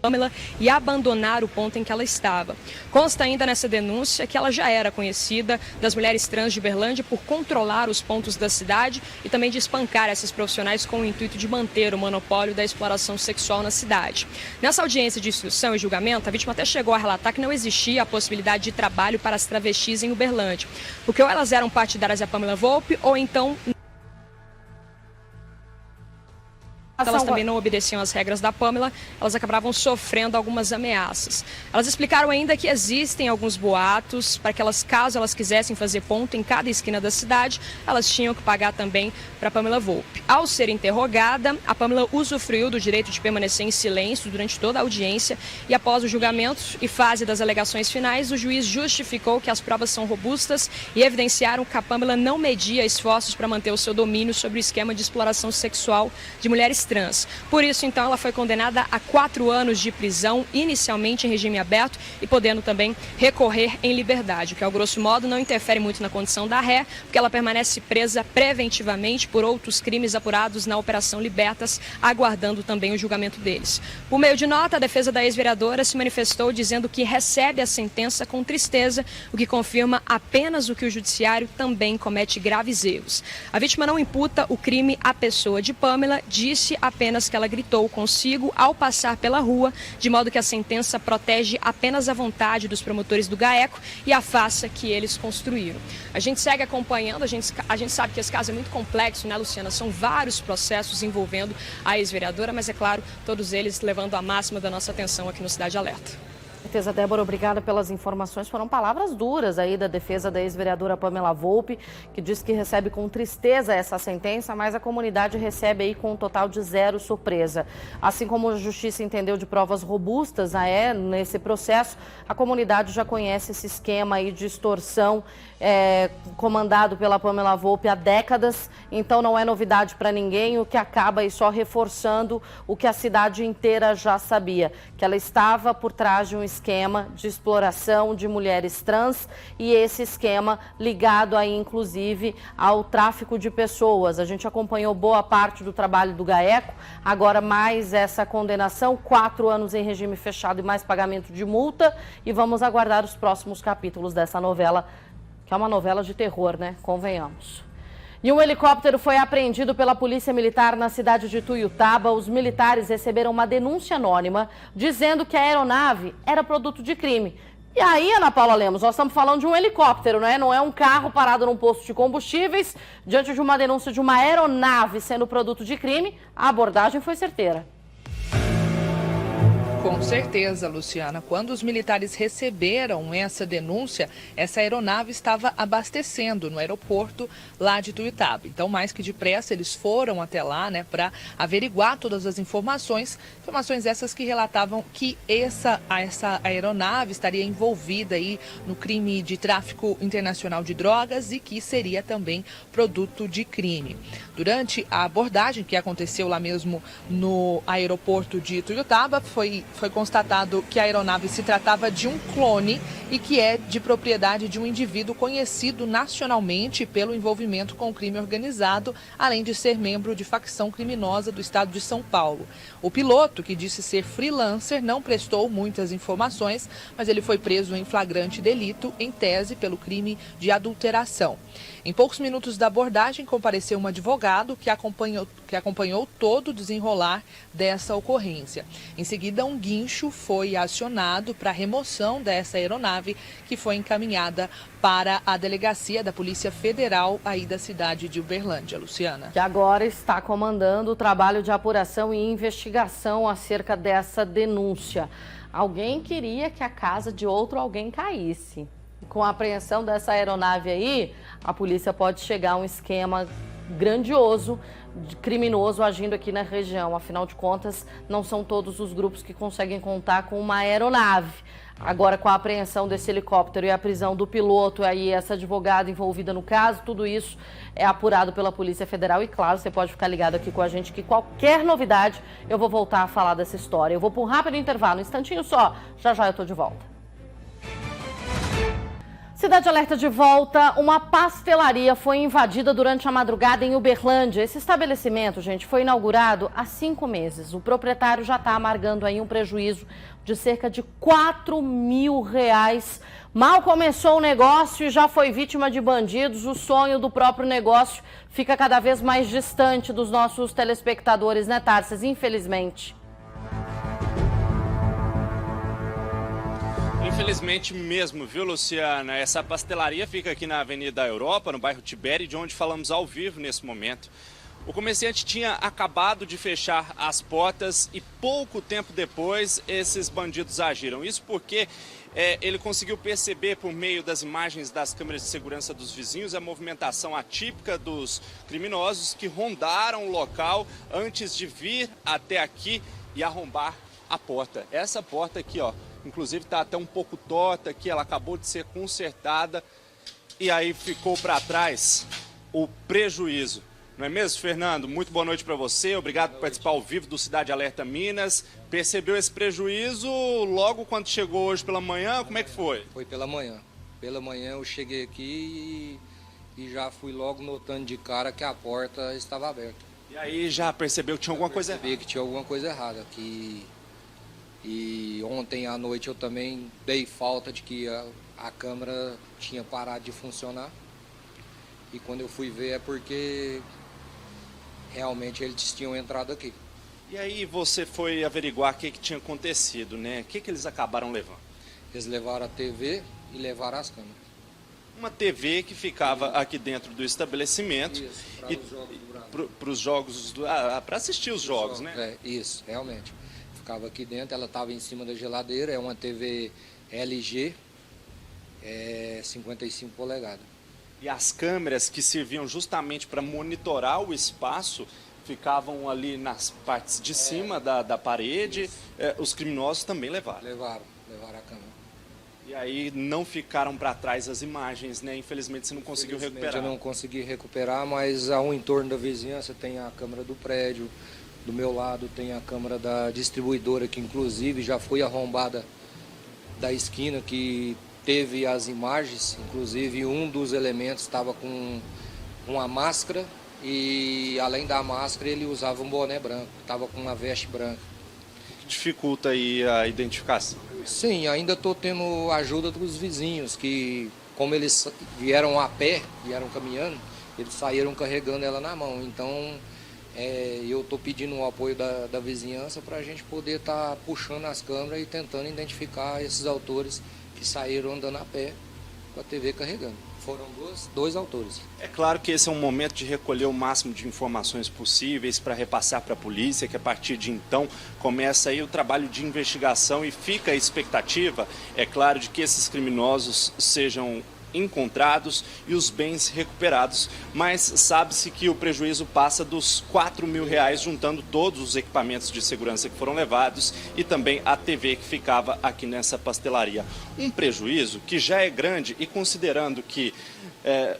Pamela e abandonar o ponto em que ela estava. Consta ainda nessa denúncia que ela já era conhecida das mulheres trans de Uberlândia por controlar os pontos da cidade e também de espancar essas profissionais com o intuito de manter o monopólio da exploração sexual na cidade. Nessa audiência de instrução e julgamento, a vítima até chegou a relatar que não existia a possibilidade de trabalho para as travestis em Uberlândia, porque ou elas eram partidárias da Pamela Volpi ou então elas também não obedeciam às regras da Pamela, elas acabavam sofrendo algumas ameaças. Elas explicaram ainda que existem alguns boatos para que elas, caso elas quisessem fazer ponto em cada esquina da cidade, elas tinham que pagar também para Pamela Volpi. Ao ser interrogada, a Pamela usufruiu do direito de permanecer em silêncio durante toda a audiência e após o julgamento e fase das alegações finais, o juiz justificou que as provas são robustas e evidenciaram que a Pamela não media esforços para manter o seu domínio sobre o esquema de exploração sexual de mulheres trans. Por isso, então, ela foi condenada a 4 anos de prisão, inicialmente em regime aberto e podendo também recorrer em liberdade, o que, ao grosso modo, não interfere muito na condição da ré, porque ela permanece presa preventivamente por outros crimes apurados na Operação Libertas, aguardando também o julgamento deles. Por meio de nota, a defesa da ex-vereadora se manifestou dizendo que recebe a sentença com tristeza, o que confirma apenas o que o judiciário também comete graves erros. A vítima não imputa o crime à pessoa de Pamela, disse apenas que ela gritou consigo ao passar pela rua, de modo que a sentença protege apenas a vontade dos promotores do GAECO e a farsa que eles construíram. A gente segue acompanhando, a gente sabe que esse caso é muito complexo, né, Luciana? São vários processos envolvendo a ex-vereadora, mas é claro, todos eles levando a máxima da nossa atenção aqui no Cidade Alerta. Certeza, Débora, obrigada pelas informações. Foram palavras duras aí da defesa da ex-vereadora Pamela Volpi, que diz que recebe com tristeza essa sentença, mas a comunidade recebe aí com um total de 0 surpresa. Assim como a justiça entendeu de provas robustas nesse processo, a comunidade já conhece esse esquema aí de extorsão comandado pela Pamela Volpi há décadas, então não é novidade para ninguém, o que acaba aí só reforçando o que a cidade inteira já sabia, que ela estava por trás de um esquema de exploração de mulheres trans e esse esquema ligado aí inclusive ao tráfico de pessoas. A gente acompanhou boa parte do trabalho do GAECO, agora mais essa condenação, 4 anos em regime fechado e mais pagamento de multa, e vamos aguardar os próximos capítulos dessa novela, que é uma novela de terror, né? Convenhamos. E um helicóptero foi apreendido pela Polícia Militar na cidade de Tuiutaba. Os militares receberam uma denúncia anônima dizendo que a aeronave era produto de crime. E aí, Ana Paula Lemos, nós estamos falando de um helicóptero, né? Não é um carro parado num posto de combustíveis. Diante de uma denúncia de uma aeronave sendo produto de crime, a abordagem foi certeira. Com certeza, Luciana. Quando os militares receberam essa denúncia, essa aeronave estava abastecendo no aeroporto lá de Tuiutaba. Então, mais que depressa, eles foram até lá, né, para averiguar todas as informações essas que relatavam que essa aeronave estaria envolvida aí no crime de tráfico internacional de drogas e que seria também produto de crime. Durante a abordagem que aconteceu lá mesmo no aeroporto de Tuiutaba, foi constatado que a aeronave se tratava de um clone e que é de propriedade de um indivíduo conhecido nacionalmente pelo envolvimento com o crime organizado, além de ser membro de facção criminosa do estado de São Paulo. O piloto, que disse ser freelancer, não prestou muitas informações, mas ele foi preso em flagrante delito, em tese, pelo crime de adulteração. Em poucos minutos da abordagem, compareceu um advogado que acompanhou todo o desenrolar dessa ocorrência. Em seguida, um guincho foi acionado para a remoção dessa aeronave, que foi encaminhada para a delegacia da Polícia Federal aí da cidade de Uberlândia. Luciana. Que agora está comandando o trabalho de apuração e investigação acerca dessa denúncia. Alguém queria que a casa de outro alguém caísse. Com a apreensão dessa aeronave aí, a polícia pode chegar a um esquema grandioso, criminoso agindo aqui na região. Afinal de contas, não são todos os grupos que conseguem contar com uma aeronave. Agora, com a apreensão desse helicóptero e a prisão do piloto e essa advogada envolvida no caso, tudo isso é apurado pela Polícia Federal. E claro, você pode ficar ligado aqui com a gente que qualquer novidade eu vou voltar a falar dessa história. Eu vou para um rápido intervalo, um instantinho só, já já eu tô de volta. Cidade Alerta de volta. Uma pastelaria foi invadida durante a madrugada em Uberlândia. Esse estabelecimento, gente, foi inaugurado há 5 meses. O proprietário já está amargando aí um prejuízo de cerca de R$4 mil. Mal começou o negócio e já foi vítima de bandidos. O sonho do próprio negócio fica cada vez mais distante dos nossos telespectadores, né, Tarsis? Infelizmente. Infelizmente mesmo, viu, Luciana? Essa pastelaria fica aqui na Avenida Europa, no bairro Tibério, de onde falamos ao vivo nesse momento. O comerciante tinha acabado de fechar as portas e pouco tempo depois esses bandidos agiram. Isso porque ele conseguiu perceber por meio das imagens das câmeras de segurança dos vizinhos a movimentação atípica dos criminosos que rondaram o local antes de vir até aqui e arrombar a porta. Essa porta aqui, ó, inclusive está até um pouco torta aqui, ela acabou de ser consertada e aí ficou para trás o prejuízo. Não é mesmo, Fernando? Muito boa noite para você, obrigado por participar ao vivo do Cidade Alerta Minas. Percebeu esse prejuízo logo quando chegou hoje pela manhã? Como é que foi? Foi pela manhã. Pela manhã eu cheguei aqui e já fui logo notando de cara que a porta estava aberta. E aí já percebeu que tinha alguma coisa errada? Percebi que tinha alguma coisa errada. E ontem à noite eu também dei falta de que a câmera tinha parado de funcionar. E quando eu fui ver é porque realmente eles tinham entrado aqui. E aí você foi averiguar o que tinha acontecido, né? O que eles acabaram levando? Eles levaram a TV e levaram as câmeras. Uma TV que ficava aqui dentro do estabelecimento. Isso, para os jogos, para assistir os jogos, né? É, isso, realmente. Ficava aqui dentro, ela estava em cima da geladeira, é uma TV LG, 55 polegadas. E as câmeras que serviam justamente para monitorar o espaço ficavam ali nas partes de cima da parede. Os criminosos também levaram. Levaram a câmera. E aí não ficaram para trás as imagens, né? Infelizmente você não conseguiu recuperar. Eu não consegui recuperar, mas ao entorno da vizinhança tem a câmera do prédio. Do meu lado tem a câmera da distribuidora, que inclusive já foi arrombada da esquina, que teve as imagens. Inclusive um dos elementos estava com uma máscara e além da máscara ele usava um boné branco, estava com uma veste branca. Dificulta aí a identificação? Sim, ainda estou tendo ajuda dos vizinhos, que como eles vieram a pé, vieram caminhando, eles saíram carregando ela na mão. Então eu estou pedindo o apoio da vizinhança para a gente poder estar puxando as câmeras e tentando identificar esses autores que saíram andando a pé com a TV carregando. Foram dois autores. É claro que esse é um momento de recolher o máximo de informações possíveis para repassar para a polícia, que a partir de então começa aí o trabalho de investigação e fica a expectativa, é claro, de que esses criminosos sejam encontrados e os bens recuperados, mas sabe-se que o prejuízo passa dos R$4 mil, juntando todos os equipamentos de segurança que foram levados e também a TV que ficava aqui nessa pastelaria. Um prejuízo que já é grande e considerando que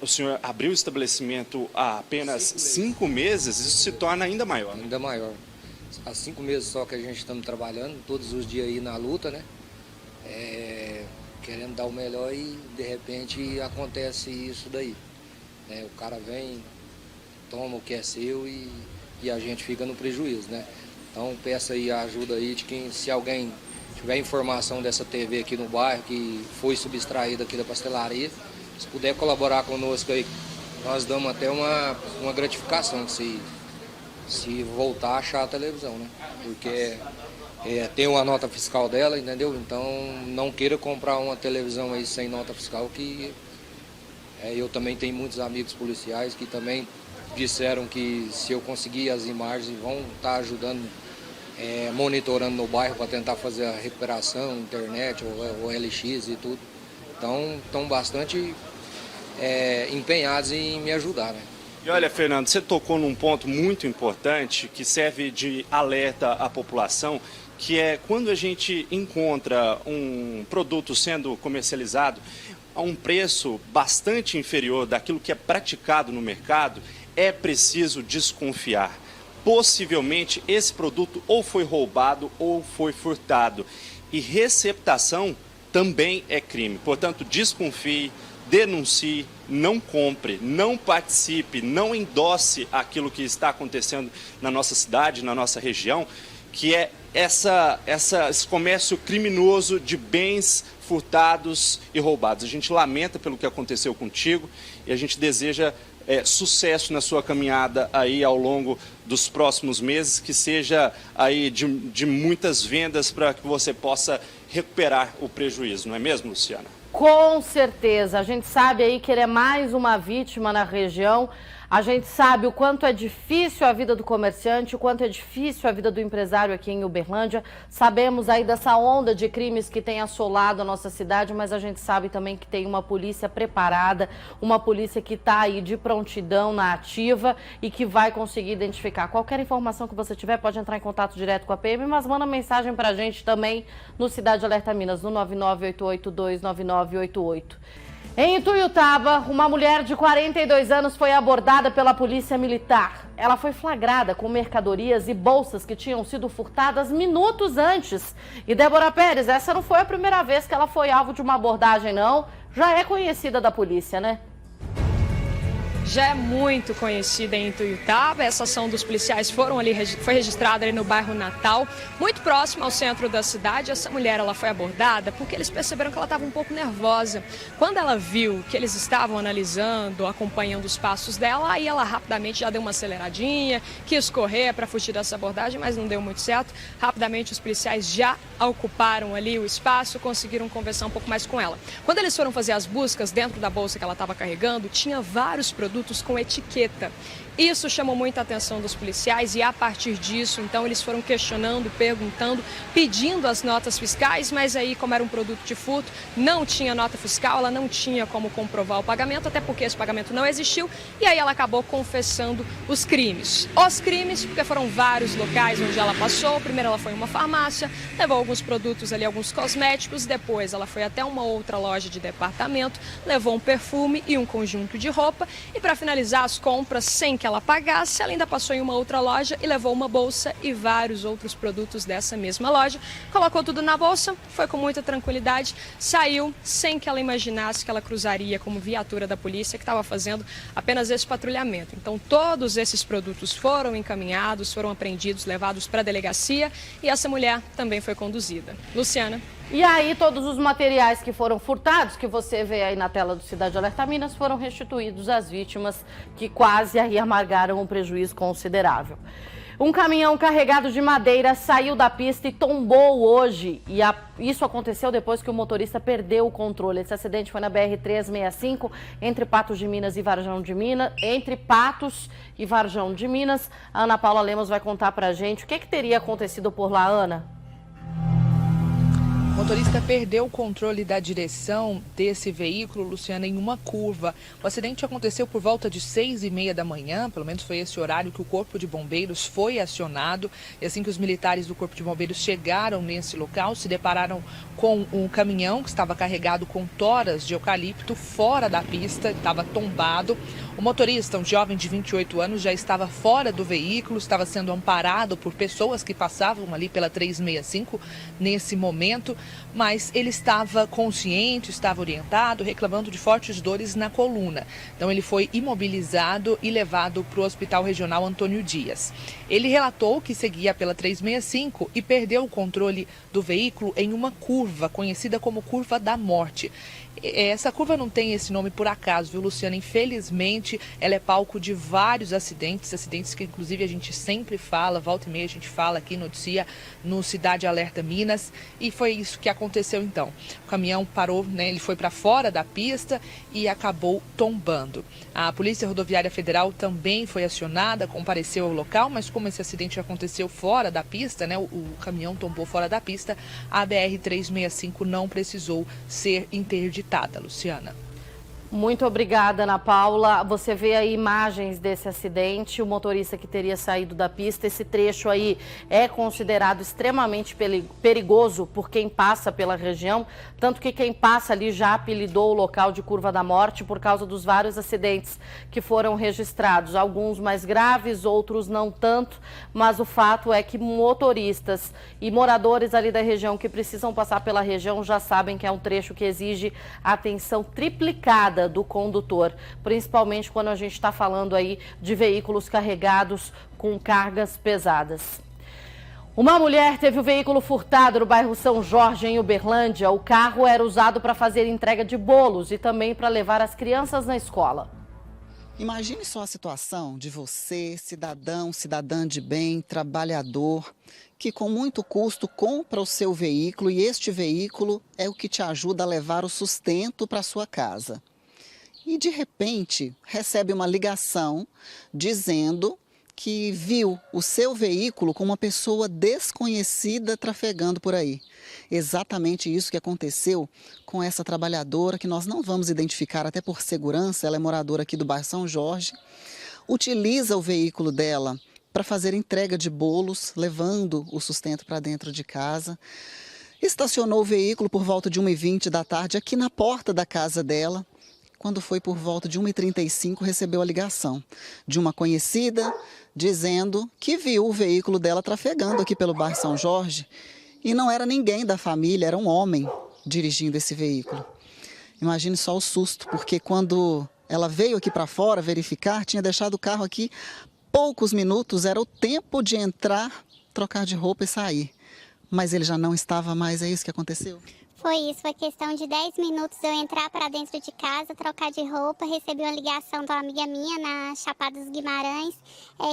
o senhor abriu o estabelecimento há apenas 5 meses, isso se torna ainda maior. Né? Ainda maior. Há 5 meses só que a gente estamos trabalhando, todos os dias aí na luta, né? Querendo dar o melhor e de repente acontece isso daí. O cara vem, toma o que é seu e a gente fica no prejuízo, né? Então peço aí a ajuda aí de quem, se alguém tiver informação dessa TV aqui no bairro que foi subtraída aqui da pastelaria, se puder colaborar conosco aí, nós damos até uma gratificação se voltar a achar a televisão, né? Porque tem uma nota fiscal dela, entendeu? Então não queira comprar uma televisão aí sem nota fiscal, que eu também tenho muitos amigos policiais que também disseram que se eu conseguir as imagens vão estar ajudando, monitorando no bairro para tentar fazer a recuperação, internet, ou LX e tudo. Então estão bastante empenhados em me ajudar, né? E olha, Fernando, você tocou num ponto muito importante que serve de alerta à população, que é quando a gente encontra um produto sendo comercializado a um preço bastante inferior daquilo que é praticado no mercado, é preciso desconfiar. Possivelmente esse produto ou foi roubado ou foi furtado. E receptação também é crime. Portanto, desconfie, denuncie, não compre, não participe, não endosse aquilo que está acontecendo na nossa cidade, na nossa região, que é esse comércio criminoso de bens furtados e roubados. A gente lamenta pelo que aconteceu contigo e a gente deseja sucesso na sua caminhada aí ao longo dos próximos meses, que seja aí de muitas vendas para que você possa recuperar o prejuízo, não é mesmo, Luciana? Com certeza. A gente sabe aí que ele é mais uma vítima na região. A gente sabe o quanto é difícil a vida do comerciante, o quanto é difícil a vida do empresário aqui em Uberlândia. Sabemos aí dessa onda de crimes que tem assolado a nossa cidade, mas a gente sabe também que tem uma polícia preparada, uma polícia que está aí de prontidão na ativa e que vai conseguir identificar. Qualquer informação que você tiver, pode entrar em contato direto com a PM, mas manda mensagem pra gente também no Cidade Alerta Minas, no 998829988. Em Ituiutaba, uma mulher de 42 anos foi abordada pela polícia militar. Ela foi flagrada com mercadorias e bolsas que tinham sido furtadas minutos antes. E Débora Pérez, essa não foi a primeira vez que ela foi alvo de uma abordagem, não. Já é conhecida da polícia, né? Já é muito conhecida em Ituiutaba. Essa ação dos policiais foi registrada ali no bairro Natal, muito próximo ao centro da cidade. Essa mulher foi abordada porque eles perceberam que ela estava um pouco nervosa. Quando ela viu que eles estavam analisando, acompanhando os passos dela, aí ela rapidamente já deu uma aceleradinha, quis correr para fugir dessa abordagem, mas não deu muito certo. Rapidamente os policiais já ocuparam ali o espaço, conseguiram conversar um pouco mais com ela. Quando eles foram fazer as buscas dentro da bolsa que ela estava carregando, tinha vários produtos com etiqueta. Isso chamou muita atenção dos policiais e a partir disso, então, eles foram questionando, perguntando, pedindo as notas fiscais, mas aí, como era um produto de furto, não tinha nota fiscal, ela não tinha como comprovar o pagamento, até porque esse pagamento não existiu, e aí ela acabou confessando os crimes. Os crimes, porque foram vários locais onde ela passou. Primeiro ela foi em uma farmácia, levou alguns produtos ali, alguns cosméticos, depois ela foi até uma outra loja de departamento, levou um perfume e um conjunto de roupa, e para finalizar as compras, sem que ela pagasse, ela ainda passou em uma outra loja e levou uma bolsa e vários outros produtos dessa mesma loja. Colocou tudo na bolsa, foi com muita tranquilidade, saiu sem que ela imaginasse que ela cruzaria como viatura da polícia que estava fazendo apenas esse patrulhamento. Então todos esses produtos foram encaminhados, foram apreendidos, levados para a delegacia e essa mulher também foi conduzida. Luciana. E aí todos os materiais que foram furtados, que você vê aí na tela do Cidade Alerta Minas, foram restituídos às vítimas que quase aí amargaram um prejuízo considerável. Um caminhão carregado de madeira saiu da pista e tombou hoje. E isso aconteceu depois que o motorista perdeu o controle. Esse acidente foi na BR-365, entre Patos de Minas e Varjão de Minas. Entre Patos e Varjão de Minas. A Ana Paula Lemos vai contar pra gente o que teria acontecido por lá, Ana. O motorista perdeu o controle da direção desse veículo, Luciana, em uma curva. O acidente aconteceu por volta de 6h30 da manhã, pelo menos foi esse horário que o Corpo de Bombeiros foi acionado. E assim que os militares do Corpo de Bombeiros chegaram nesse local, se depararam com um caminhão que estava carregado com toras de eucalipto fora da pista, estava tombado. O motorista, um jovem de 28 anos, já estava fora do veículo, estava sendo amparado por pessoas que passavam ali pela 365 nesse momento, mas ele estava consciente, estava orientado, reclamando de fortes dores na coluna. Então ele foi imobilizado e levado para o Hospital Regional Antônio Dias. Ele relatou que seguia pela 365 e perdeu o controle do veículo em uma curva, conhecida como Curva da Morte. Essa curva não tem esse nome por acaso, viu, Luciana? Infelizmente, ela é palco de vários acidentes que inclusive a gente sempre fala, volta e meia a gente fala aqui, noticia no Cidade Alerta Minas, e foi isso que aconteceu então. O caminhão parou, né, ele foi para fora da pista e acabou tombando. A Polícia Rodoviária Federal também foi acionada, compareceu ao local, mas como esse acidente aconteceu fora da pista, né, o caminhão tombou fora da pista, a BR-365 não precisou ser interditada. Luciana. Muito obrigada, Ana Paula. Você vê aí imagens desse acidente, o motorista que teria saído da pista. Esse trecho aí é considerado extremamente perigoso por quem passa pela região, tanto que quem passa ali já apelidou o local de Curva da Morte por causa dos vários acidentes que foram registrados. Alguns mais graves, outros não tanto, mas o fato é que motoristas e moradores ali da região que precisam passar pela região já sabem que é um trecho que exige atenção triplicada do condutor, principalmente quando a gente está falando aí de veículos carregados com cargas pesadas. Uma mulher teve o veículo furtado no bairro São Jorge, em Uberlândia. O carro era usado para fazer entrega de bolos e também para levar as crianças na escola. Imagine só a situação de você, cidadão, cidadã de bem, trabalhador, que com muito custo compra o seu veículo e este veículo é o que te ajuda a levar o sustento para sua casa. E de repente recebe uma ligação dizendo que viu o seu veículo com uma pessoa desconhecida trafegando por aí. Exatamente isso que aconteceu com essa trabalhadora, que nós não vamos identificar até por segurança, ela é moradora aqui do bairro São Jorge, utiliza o veículo dela para fazer entrega de bolos, levando o sustento para dentro de casa. Estacionou o veículo por volta de 1h20 da tarde aqui na porta da casa dela. Quando foi por volta de 1h35, recebeu a ligação de uma conhecida dizendo que viu o veículo dela trafegando aqui pelo bairro São Jorge e não era ninguém da família, era um homem dirigindo esse veículo. Imagine só o susto, porque quando ela veio aqui para fora verificar, tinha deixado o carro aqui poucos minutos, era o tempo de entrar, trocar de roupa e sair. Mas ele já não estava mais, é isso que aconteceu? Foi isso, foi questão de 10 minutos eu entrar para dentro de casa, trocar de roupa, recebi uma ligação de uma amiga minha na Chapada dos Guimarães,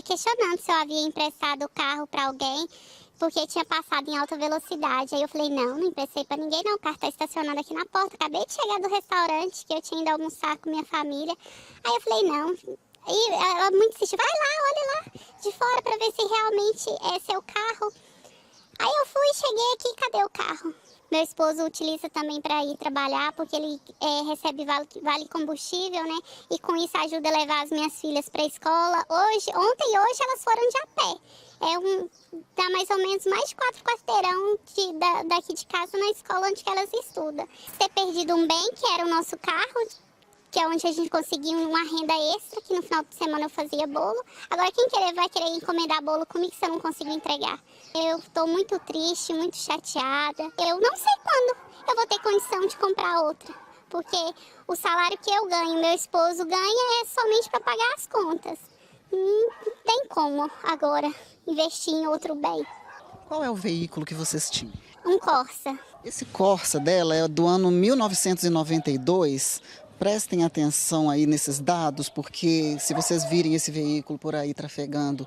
questionando se eu havia emprestado o carro para alguém, porque tinha passado em alta velocidade. Aí eu falei, não emprestei para ninguém não, o carro está estacionado aqui na porta, acabei de chegar do restaurante, que eu tinha ido almoçar com minha família. Aí eu falei, não. E ela muito insistiu, vai lá, olha lá de fora para ver se realmente é seu carro. Aí eu fui, cheguei aqui, cadê o carro? Meu esposo utiliza também para ir trabalhar, porque ele recebe vale combustível, né? E com isso ajuda a levar as minhas filhas para a escola. Ontem e hoje elas foram de a pé. Dá mais ou menos mais de 4 quarteirão daqui de casa na escola onde elas estudam. Ter perdido um bem, que era o nosso carro, que é onde a gente conseguiu uma renda extra, que no final de semana eu fazia bolo. Agora quem vai querer encomendar bolo comigo se eu não consigo entregar? Eu estou muito triste, muito chateada. Eu não sei quando eu vou ter condição de comprar outra, porque o salário que eu ganho, meu esposo ganha, é somente para pagar as contas. Não tem como agora investir em outro bem. Qual é o veículo que vocês tinham? Um Corsa. Esse Corsa dela é do ano 1992. Prestem atenção aí nesses dados, porque se vocês virem esse veículo por aí trafegando,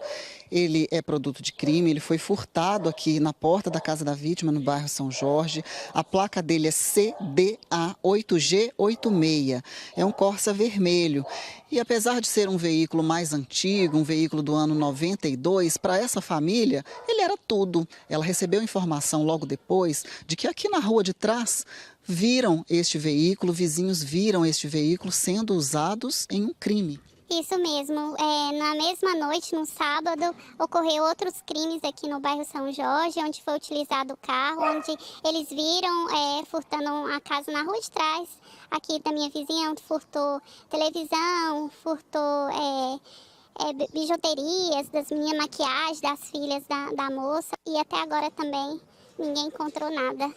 ele é produto de crime, ele foi furtado aqui na porta da casa da vítima, no bairro São Jorge. A placa dele é CDA8G86, é um Corsa vermelho. E apesar de ser um veículo mais antigo, um veículo do ano 92, para essa família, ele era tudo. Ela recebeu informação logo depois de que aqui na rua de trás, viram este veículo, vizinhos viram este veículo sendo usados em um crime. Isso mesmo. Na mesma noite, no sábado, ocorreu outros crimes aqui no bairro São Jorge, onde foi utilizado o carro, onde eles viram furtando a casa na rua de trás, aqui da minha vizinha, onde furtou televisão, furtou bijuterias das minhas, maquiagens das filhas da moça. E até agora também ninguém encontrou nada.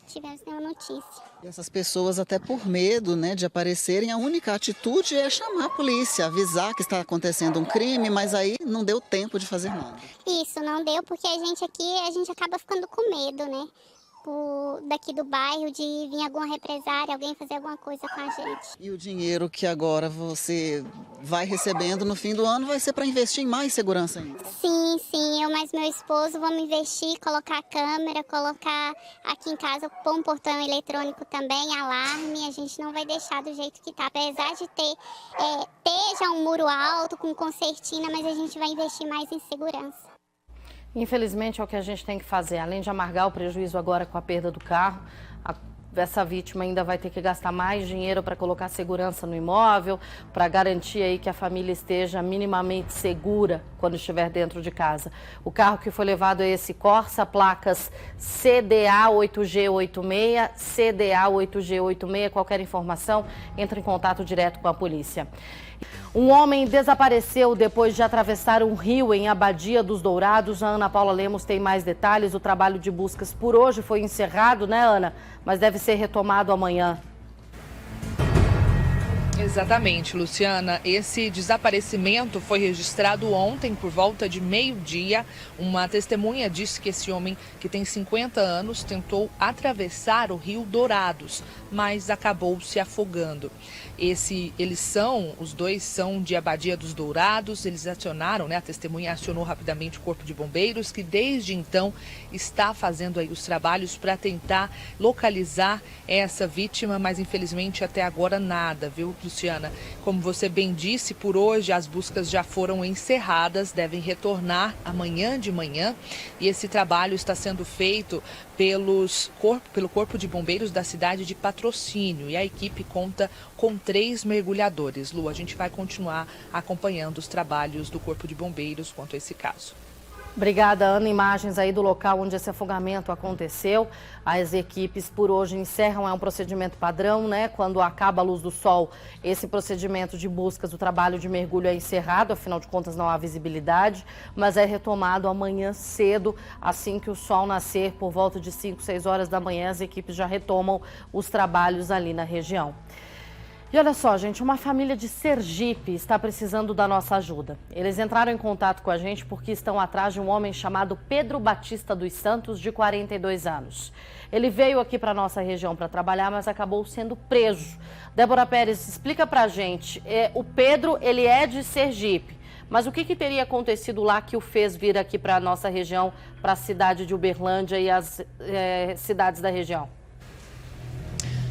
Tivemos nenhuma notícia. E essas pessoas, até por medo, né, de aparecerem, a única atitude é chamar a polícia, avisar que está acontecendo um crime, mas aí não deu tempo de fazer nada. Isso, não deu, porque a gente acaba ficando com medo, né? Daqui do bairro, de vir alguma represária, alguém fazer alguma coisa com a gente. E o dinheiro que agora você vai recebendo no fim do ano vai ser para investir em mais segurança ainda? Sim, eu mais meu esposo vamos investir, colocar câmera, colocar aqui em casa, pôr um portão eletrônico também, alarme. A gente não vai deixar do jeito que tá, apesar de ter já um muro alto com concertina, mas a gente vai investir mais em segurança. Infelizmente é o que a gente tem que fazer, além de amargar o prejuízo agora com a perda do carro, essa vítima ainda vai ter que gastar mais dinheiro para colocar segurança no imóvel, para garantir aí que a família esteja minimamente segura quando estiver dentro de casa. O carro que foi levado é esse Corsa, placas CDA8G86, CDA8G86. Qualquer informação, entre em contato direto com a polícia. Um homem desapareceu depois de atravessar um rio em Abadia dos Dourados. A Ana Paula Lemos tem mais detalhes. O trabalho de buscas por hoje foi encerrado, né, Ana? Mas deve ser retomado amanhã. Exatamente, Luciana. Esse desaparecimento foi registrado ontem por volta de meio-dia. Uma testemunha disse que esse homem, que tem 50 anos, tentou atravessar o rio Dourados, mas acabou se afogando. Os dois são de Abadia dos Dourados. Eles acionaram, a testemunha acionou rapidamente o Corpo de Bombeiros, que desde então está fazendo aí os trabalhos para tentar localizar essa vítima, mas infelizmente até agora nada, viu, Luciana? Como você bem disse, por hoje as buscas já foram encerradas, devem retornar amanhã de manhã, e esse trabalho está sendo feito pelo Corpo de Bombeiros da cidade de Patrocínio, e a equipe conta com 3 mergulhadores. Lu, a gente vai continuar acompanhando os trabalhos do Corpo de Bombeiros quanto a esse caso. Obrigada, Ana. Imagens aí do local onde esse afogamento aconteceu. As equipes por hoje encerram, é um procedimento padrão, né? Quando acaba a luz do sol, esse procedimento de buscas, o trabalho de mergulho é encerrado, afinal de contas não há visibilidade, mas é retomado amanhã cedo, assim que o sol nascer, por volta de 5, 6 horas da manhã, as equipes já retomam os trabalhos ali na região. E olha só, gente, uma família de Sergipe está precisando da nossa ajuda. Eles entraram em contato com a gente porque estão atrás de um homem chamado Pedro Batista dos Santos, de 42 anos. Ele veio aqui para a nossa região para trabalhar, mas acabou sendo preso. Débora Pérez, explica para a gente. O Pedro, ele é de Sergipe, mas o que teria acontecido lá que o fez vir aqui para a nossa região, para a cidade de Uberlândia e as cidades da região?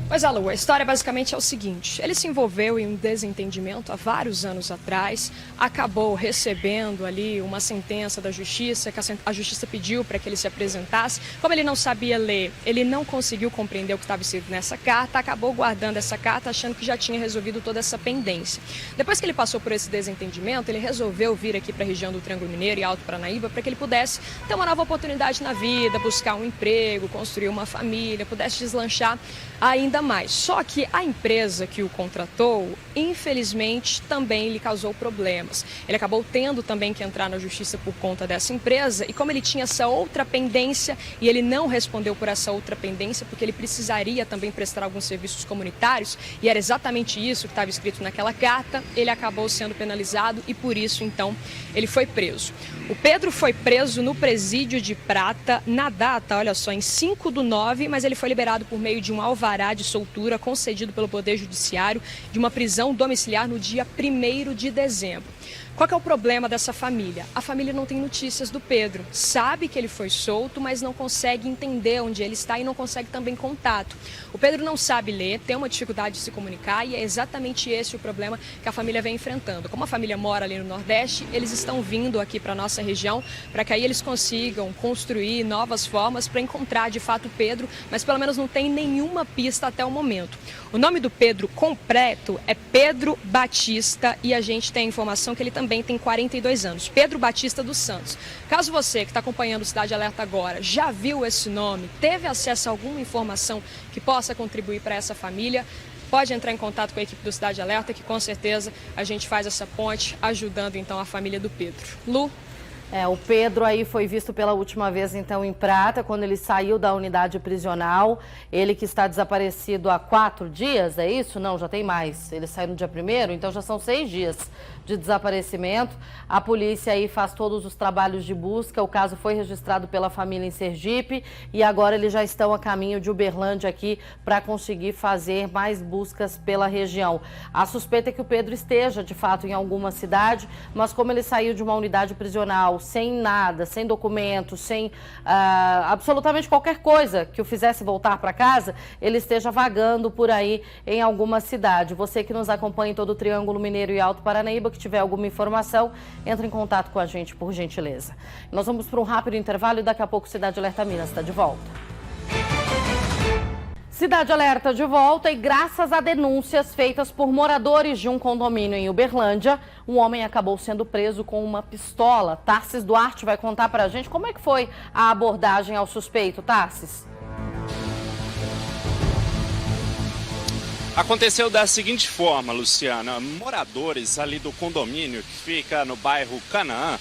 Pois é, Lu, a história basicamente é o seguinte: ele se envolveu em um desentendimento há vários anos atrás, acabou recebendo ali uma sentença da justiça, que a justiça pediu para que ele se apresentasse. Como ele não sabia ler, ele não conseguiu compreender o que estava escrito nessa carta, acabou guardando essa carta achando que já tinha resolvido toda essa pendência. Depois que ele passou por esse desentendimento, ele resolveu vir aqui para a região do Triângulo Mineiro e Alto Paranaíba para que ele pudesse ter uma nova oportunidade na vida, buscar um emprego, construir uma família, pudesse deslanchar ainda mais. Só que a empresa que o contratou, infelizmente, também lhe causou problemas. Ele acabou tendo também que entrar na justiça por conta dessa empresa, e como ele tinha essa outra pendência e ele não respondeu por essa outra pendência, porque ele precisaria também prestar alguns serviços comunitários, e era exatamente isso que estava escrito naquela carta, ele acabou sendo penalizado e por isso, então, ele foi preso. O Pedro foi preso no presídio de Prata na data, olha só, em 5/9, mas ele foi liberado por meio de um alvará de soltura concedido pelo Poder Judiciário de uma prisão domiciliar no dia 1º de dezembro. Qual que é o problema dessa família? A família não tem notícias do Pedro, sabe que ele foi solto, mas não consegue entender onde ele está e não consegue também contato. O Pedro não sabe ler, tem uma dificuldade de se comunicar e é exatamente esse o problema que a família vem enfrentando. Como a família mora ali no Nordeste, eles estão vindo aqui para a nossa região para que aí eles consigam construir novas formas para encontrar de fato o Pedro, mas pelo menos não tem nenhuma pista até o momento. O nome do Pedro completo é Pedro Batista e a gente tem a informação que ele também tem 42 anos, Pedro Batista dos Santos. Caso você que está acompanhando o Cidade Alerta agora já viu esse nome, teve acesso a alguma informação que possa contribuir para essa família, pode entrar em contato com a equipe do Cidade Alerta, que com certeza a gente faz essa ponte, ajudando então a família do Pedro. Lu? O Pedro aí foi visto pela última vez, então, em Prata, quando ele saiu da unidade prisional. Ele que está desaparecido há 4 dias, é isso? Não, já tem mais. Ele saiu no dia 1º, então já são 6 dias de desaparecimento. A polícia aí faz todos os trabalhos de busca. O caso foi registrado pela família em Sergipe e agora eles já estão a caminho de Uberlândia aqui para conseguir fazer mais buscas pela região. A suspeita é que o Pedro esteja, de fato, em alguma cidade, mas como ele saiu de uma unidade prisional sem nada, sem documento, sem absolutamente qualquer coisa que o fizesse voltar para casa, ele esteja vagando por aí em alguma cidade. Você que nos acompanha em todo o Triângulo Mineiro e Alto Paranaíba, que tiver alguma informação, entre em contato com a gente, por gentileza. Nós vamos para um rápido intervalo e daqui a pouco Cidade Alerta Minas está de volta. Cidade Alerta de volta e graças a denúncias feitas por moradores de um condomínio em Uberlândia, um homem acabou sendo preso com uma pistola. Tarsis Duarte vai contar pra gente como é que foi a abordagem ao suspeito. Tarsis. Aconteceu da seguinte forma, Luciana. Moradores ali do condomínio que fica no bairro Canaã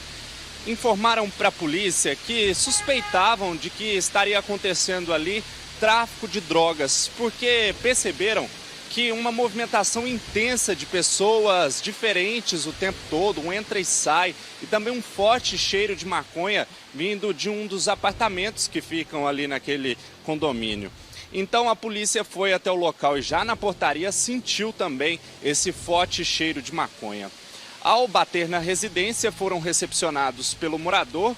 informaram para a polícia que suspeitavam de que estaria acontecendo ali tráfico de drogas, porque perceberam que uma movimentação intensa de pessoas diferentes o tempo todo, um entra e sai, e também um forte cheiro de maconha vindo de um dos apartamentos que ficam ali naquele condomínio. Então a polícia foi até o local e já na portaria sentiu também esse forte cheiro de maconha. Ao bater na residência, foram recepcionados pelo morador.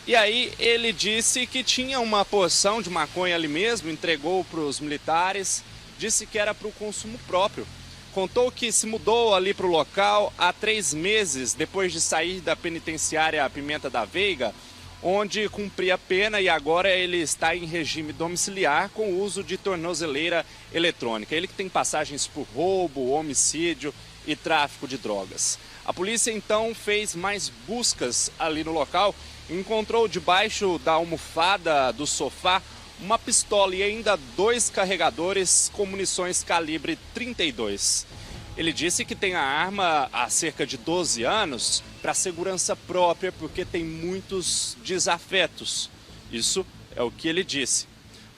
E aí ele disse que tinha uma porção de maconha ali mesmo, entregou para os militares, disse que era para o consumo próprio. Contou que se mudou ali para o local há 3 meses, depois de sair da penitenciária Pimenta da Veiga, onde cumpria pena e agora ele está em regime domiciliar com o uso de tornozeleira eletrônica. Ele que tem passagens por roubo, homicídio e tráfico de drogas. A polícia então fez mais buscas ali no local, encontrou debaixo da almofada do sofá uma pistola e ainda 2 carregadores com munições calibre 32. Ele disse que tem a arma há cerca de 12 anos para segurança própria porque tem muitos desafetos. Isso é o que ele disse.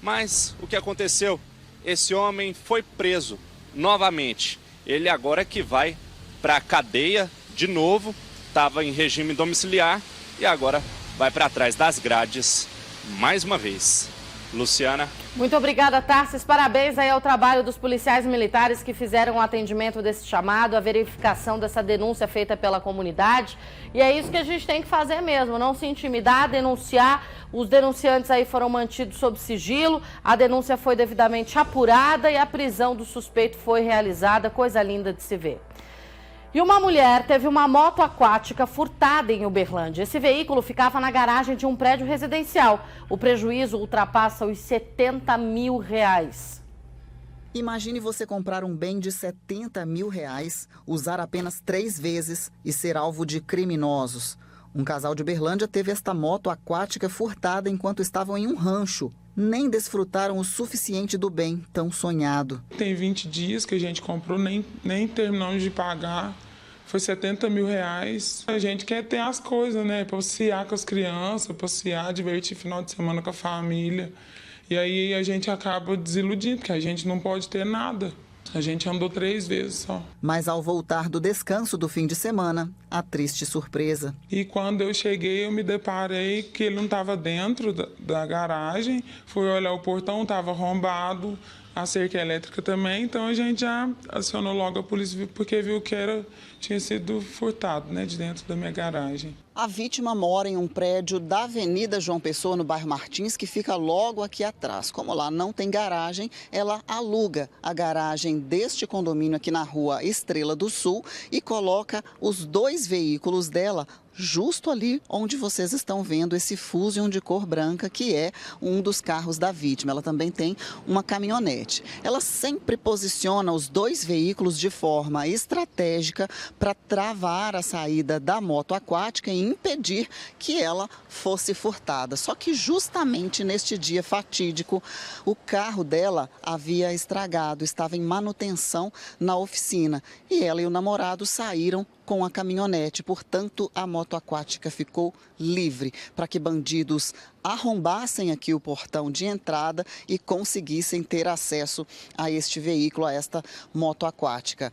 Mas o que aconteceu? Esse homem foi preso novamente. Ele agora que vai para a cadeia de novo, estava em regime domiciliar e agora vai para trás das grades mais uma vez. Luciana. Muito obrigada, Tarsis. Parabéns aí ao trabalho dos policiais militares que fizeram o atendimento desse chamado, a verificação dessa denúncia feita pela comunidade. E é isso que a gente tem que fazer mesmo, não se intimidar, denunciar. Os denunciantes aí foram mantidos sob sigilo, a denúncia foi devidamente apurada e a prisão do suspeito foi realizada, coisa linda de se ver. E uma mulher teve uma moto aquática furtada em Uberlândia. Esse veículo ficava na garagem de um prédio residencial. O prejuízo ultrapassa os R$70 mil. Imagine você comprar um bem de R$70 mil, usar apenas 3 vezes e ser alvo de criminosos. Um casal de Uberlândia teve esta moto aquática furtada enquanto estavam em um rancho. Nem desfrutaram o suficiente do bem tão sonhado. Tem 20 dias que a gente comprou, nem terminamos de pagar. Foi R$70 mil. A gente quer ter as coisas, né? Passear com as crianças, passear, divertir final de semana com a família. E aí a gente acaba desiludindo, porque a gente não pode ter nada. A gente andou 3 vezes só. Mas ao voltar do descanso do fim de semana, a triste surpresa. E quando eu cheguei, eu me deparei que ele não estava dentro da garagem. Fui olhar o portão, estava arrombado, a cerca elétrica também. Então a gente já acionou logo a polícia, porque viu que tinha sido furtado, né, de dentro da minha garagem. A vítima mora em um prédio da Avenida João Pessoa, no bairro Martins, que fica logo aqui atrás. Como lá não tem garagem, ela aluga a garagem deste condomínio aqui na rua Estrela do Sul e coloca os 2 veículos dela justo ali onde vocês estão vendo esse Fusion de cor branca, que é um dos carros da vítima. Ela também tem uma caminhonete. Ela sempre posiciona os 2 veículos de forma estratégica para travar a saída da moto aquática e impedir que ela fosse furtada. Só que justamente neste dia fatídico, o carro dela havia estragado, estava em manutenção na oficina e ela e o namorado saíram com a caminhonete. Portanto, a moto aquática ficou livre para que bandidos arrombassem aqui o portão de entrada e conseguissem ter acesso a este veículo, a esta moto aquática.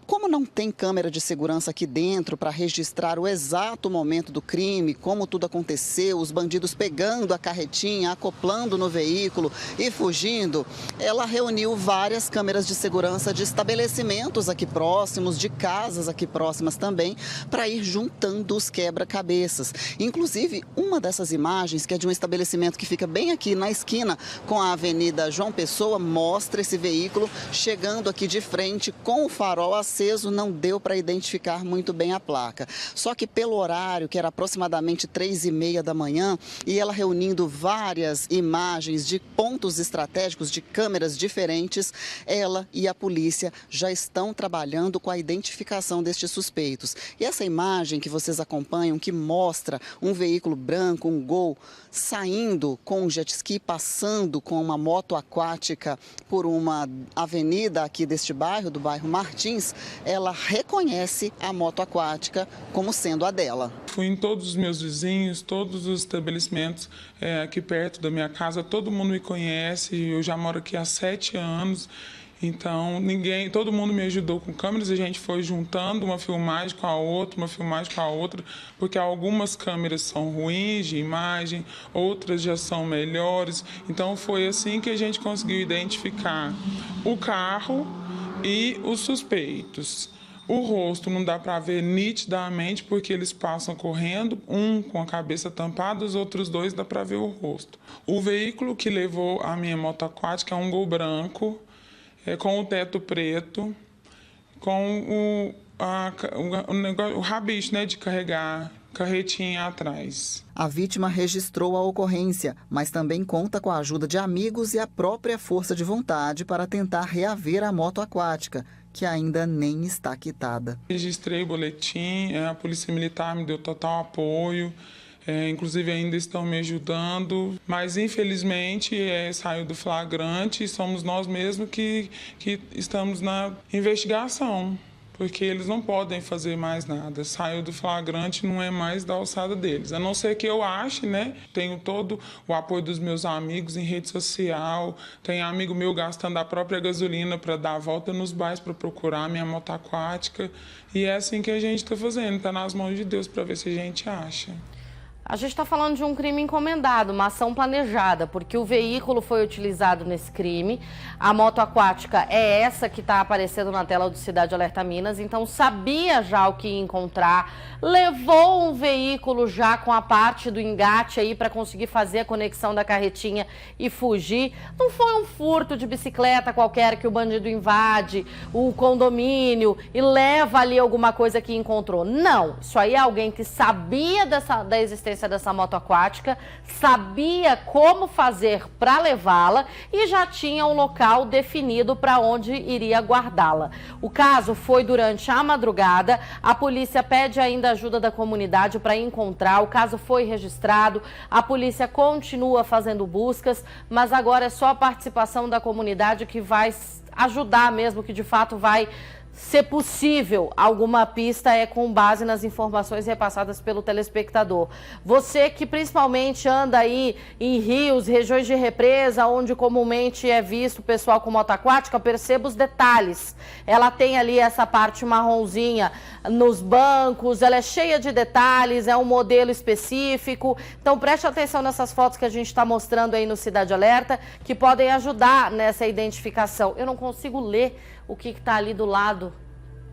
Como não tem câmera de segurança aqui dentro para registrar o exato momento do crime, como tudo aconteceu, os bandidos pegando a carretinha, acoplando no veículo e fugindo, ela reuniu várias câmeras de segurança de estabelecimentos aqui próximos, de casas aqui próximas também, para ir juntando os quebra-cabeças. Inclusive, uma dessas imagens, que é de um estabelecimento que fica bem aqui na esquina com a Avenida João Pessoa, mostra esse veículo chegando aqui de frente com o farol acesa aceso, não deu para identificar muito bem a placa. Só que pelo horário, que era aproximadamente 3h30 da manhã, e ela reunindo várias imagens de pontos estratégicos, de câmeras diferentes, ela e a polícia já estão trabalhando com a identificação destes suspeitos. E essa imagem que vocês acompanham, que mostra um veículo branco, um Gol, saindo com um jet ski, passando com uma moto aquática por uma avenida aqui deste bairro, do bairro Martins, ela reconhece a moto aquática como sendo a dela. Fui em todos os meus vizinhos, todos os estabelecimentos aqui perto da minha casa, todo mundo me conhece, eu já moro aqui há 7 anos. Então, todo mundo me ajudou com câmeras, a gente foi juntando uma filmagem com a outra, porque algumas câmeras são ruins de imagem, outras já são melhores. Então, foi assim que a gente conseguiu identificar o carro e os suspeitos. O rosto não dá para ver nitidamente, porque eles passam correndo, um com a cabeça tampada, os outros 2 dá para ver o rosto. O veículo que levou a minha moto aquática é um Gol branco, com o teto preto, com o rabicho, de carregar carretinha atrás. A vítima registrou a ocorrência, mas também conta com a ajuda de amigos e a própria força de vontade para tentar reaver a moto aquática, que ainda nem está quitada. Registrei o boletim, a Polícia Militar me deu total apoio. Inclusive ainda estão me ajudando, mas infelizmente saiu do flagrante e somos nós mesmos que estamos na investigação, porque eles não podem fazer mais nada. Saiu do flagrante, não é mais da alçada deles, a não ser que eu ache, Tenho todo o apoio dos meus amigos em rede social, tem amigo meu gastando a própria gasolina para dar a volta nos bairros para procurar a minha moto aquática, e é assim que a gente está fazendo, está nas mãos de Deus para ver se a gente acha. A gente está falando de um crime encomendado, uma ação planejada, porque o veículo foi utilizado nesse crime. A moto aquática é essa que está aparecendo na tela do Cidade Alerta Minas, então sabia já o que ia encontrar, levou um veículo já com a parte do engate aí para conseguir fazer a conexão da carretinha e fugir. Não foi um furto de bicicleta qualquer que o bandido invade o condomínio e leva ali alguma coisa que encontrou. Não, isso aí é alguém que sabia da existência dessa moto aquática, sabia como fazer para levá-la e já tinha um local definido para onde iria guardá-la. O caso foi durante a madrugada, a polícia pede ainda ajuda da comunidade para encontrar, o caso foi registrado, a polícia continua fazendo buscas, mas agora é só a participação da comunidade que vai ajudar mesmo, que de fato vai ser possível alguma pista com base nas informações repassadas pelo telespectador. Você que principalmente anda aí em rios, regiões de represa, onde comumente é visto o pessoal com moto aquática, perceba os detalhes. Ela tem ali essa parte marronzinha nos bancos, ela é cheia de detalhes, é um modelo específico. Então preste atenção nessas fotos que a gente está mostrando aí no Cidade Alerta, que podem ajudar nessa identificação. Eu não consigo ler o que está ali do lado.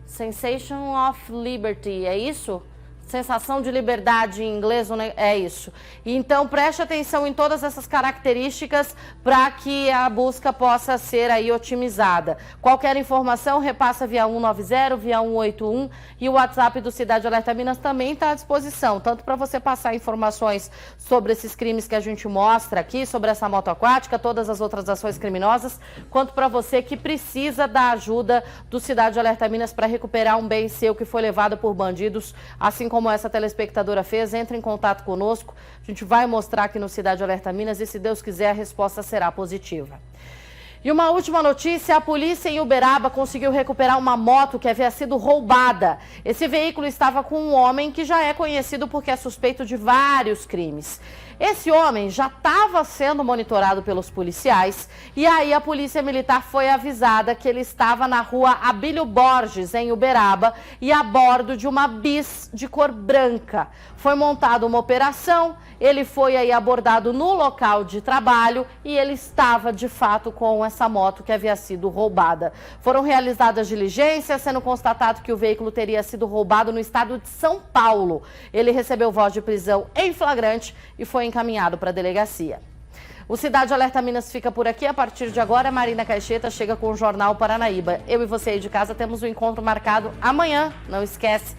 Sensation of Liberty, é isso? Sensação de liberdade em inglês, é isso. Então preste atenção em todas essas características para que a busca possa ser aí otimizada. Qualquer informação, repassa via 190, via 181 e o WhatsApp do Cidade Alerta Minas também está à disposição, tanto para você passar informações sobre esses crimes que a gente mostra aqui, sobre essa moto aquática, todas as outras ações criminosas, quanto para você que precisa da ajuda do Cidade Alerta Minas para recuperar um bem seu que foi levado por bandidos, assim como essa telespectadora fez. Entre em contato conosco, a gente vai mostrar aqui no Cidade Alerta Minas e, se Deus quiser, a resposta será positiva. E uma última notícia, a polícia em Uberaba conseguiu recuperar uma moto que havia sido roubada. Esse veículo estava com um homem que já é conhecido porque é suspeito de vários crimes. Esse homem já estava sendo monitorado pelos policiais e aí a polícia militar foi avisada que ele estava na rua Abílio Borges, em Uberaba, e a bordo de uma bis de cor branca. Foi montada uma operação, ele foi aí abordado no local de trabalho e ele estava de fato com essa moto que havia sido roubada. Foram realizadas diligências, sendo constatado que o veículo teria sido roubado no estado de São Paulo. Ele recebeu voz de prisão em flagrante e foi encaminhado para a delegacia. O Cidade Alerta Minas fica por aqui. A partir de agora, a Marina Caixeta chega com o Jornal Paranaíba. Eu e você aí de casa temos um encontro marcado amanhã. Não esquece.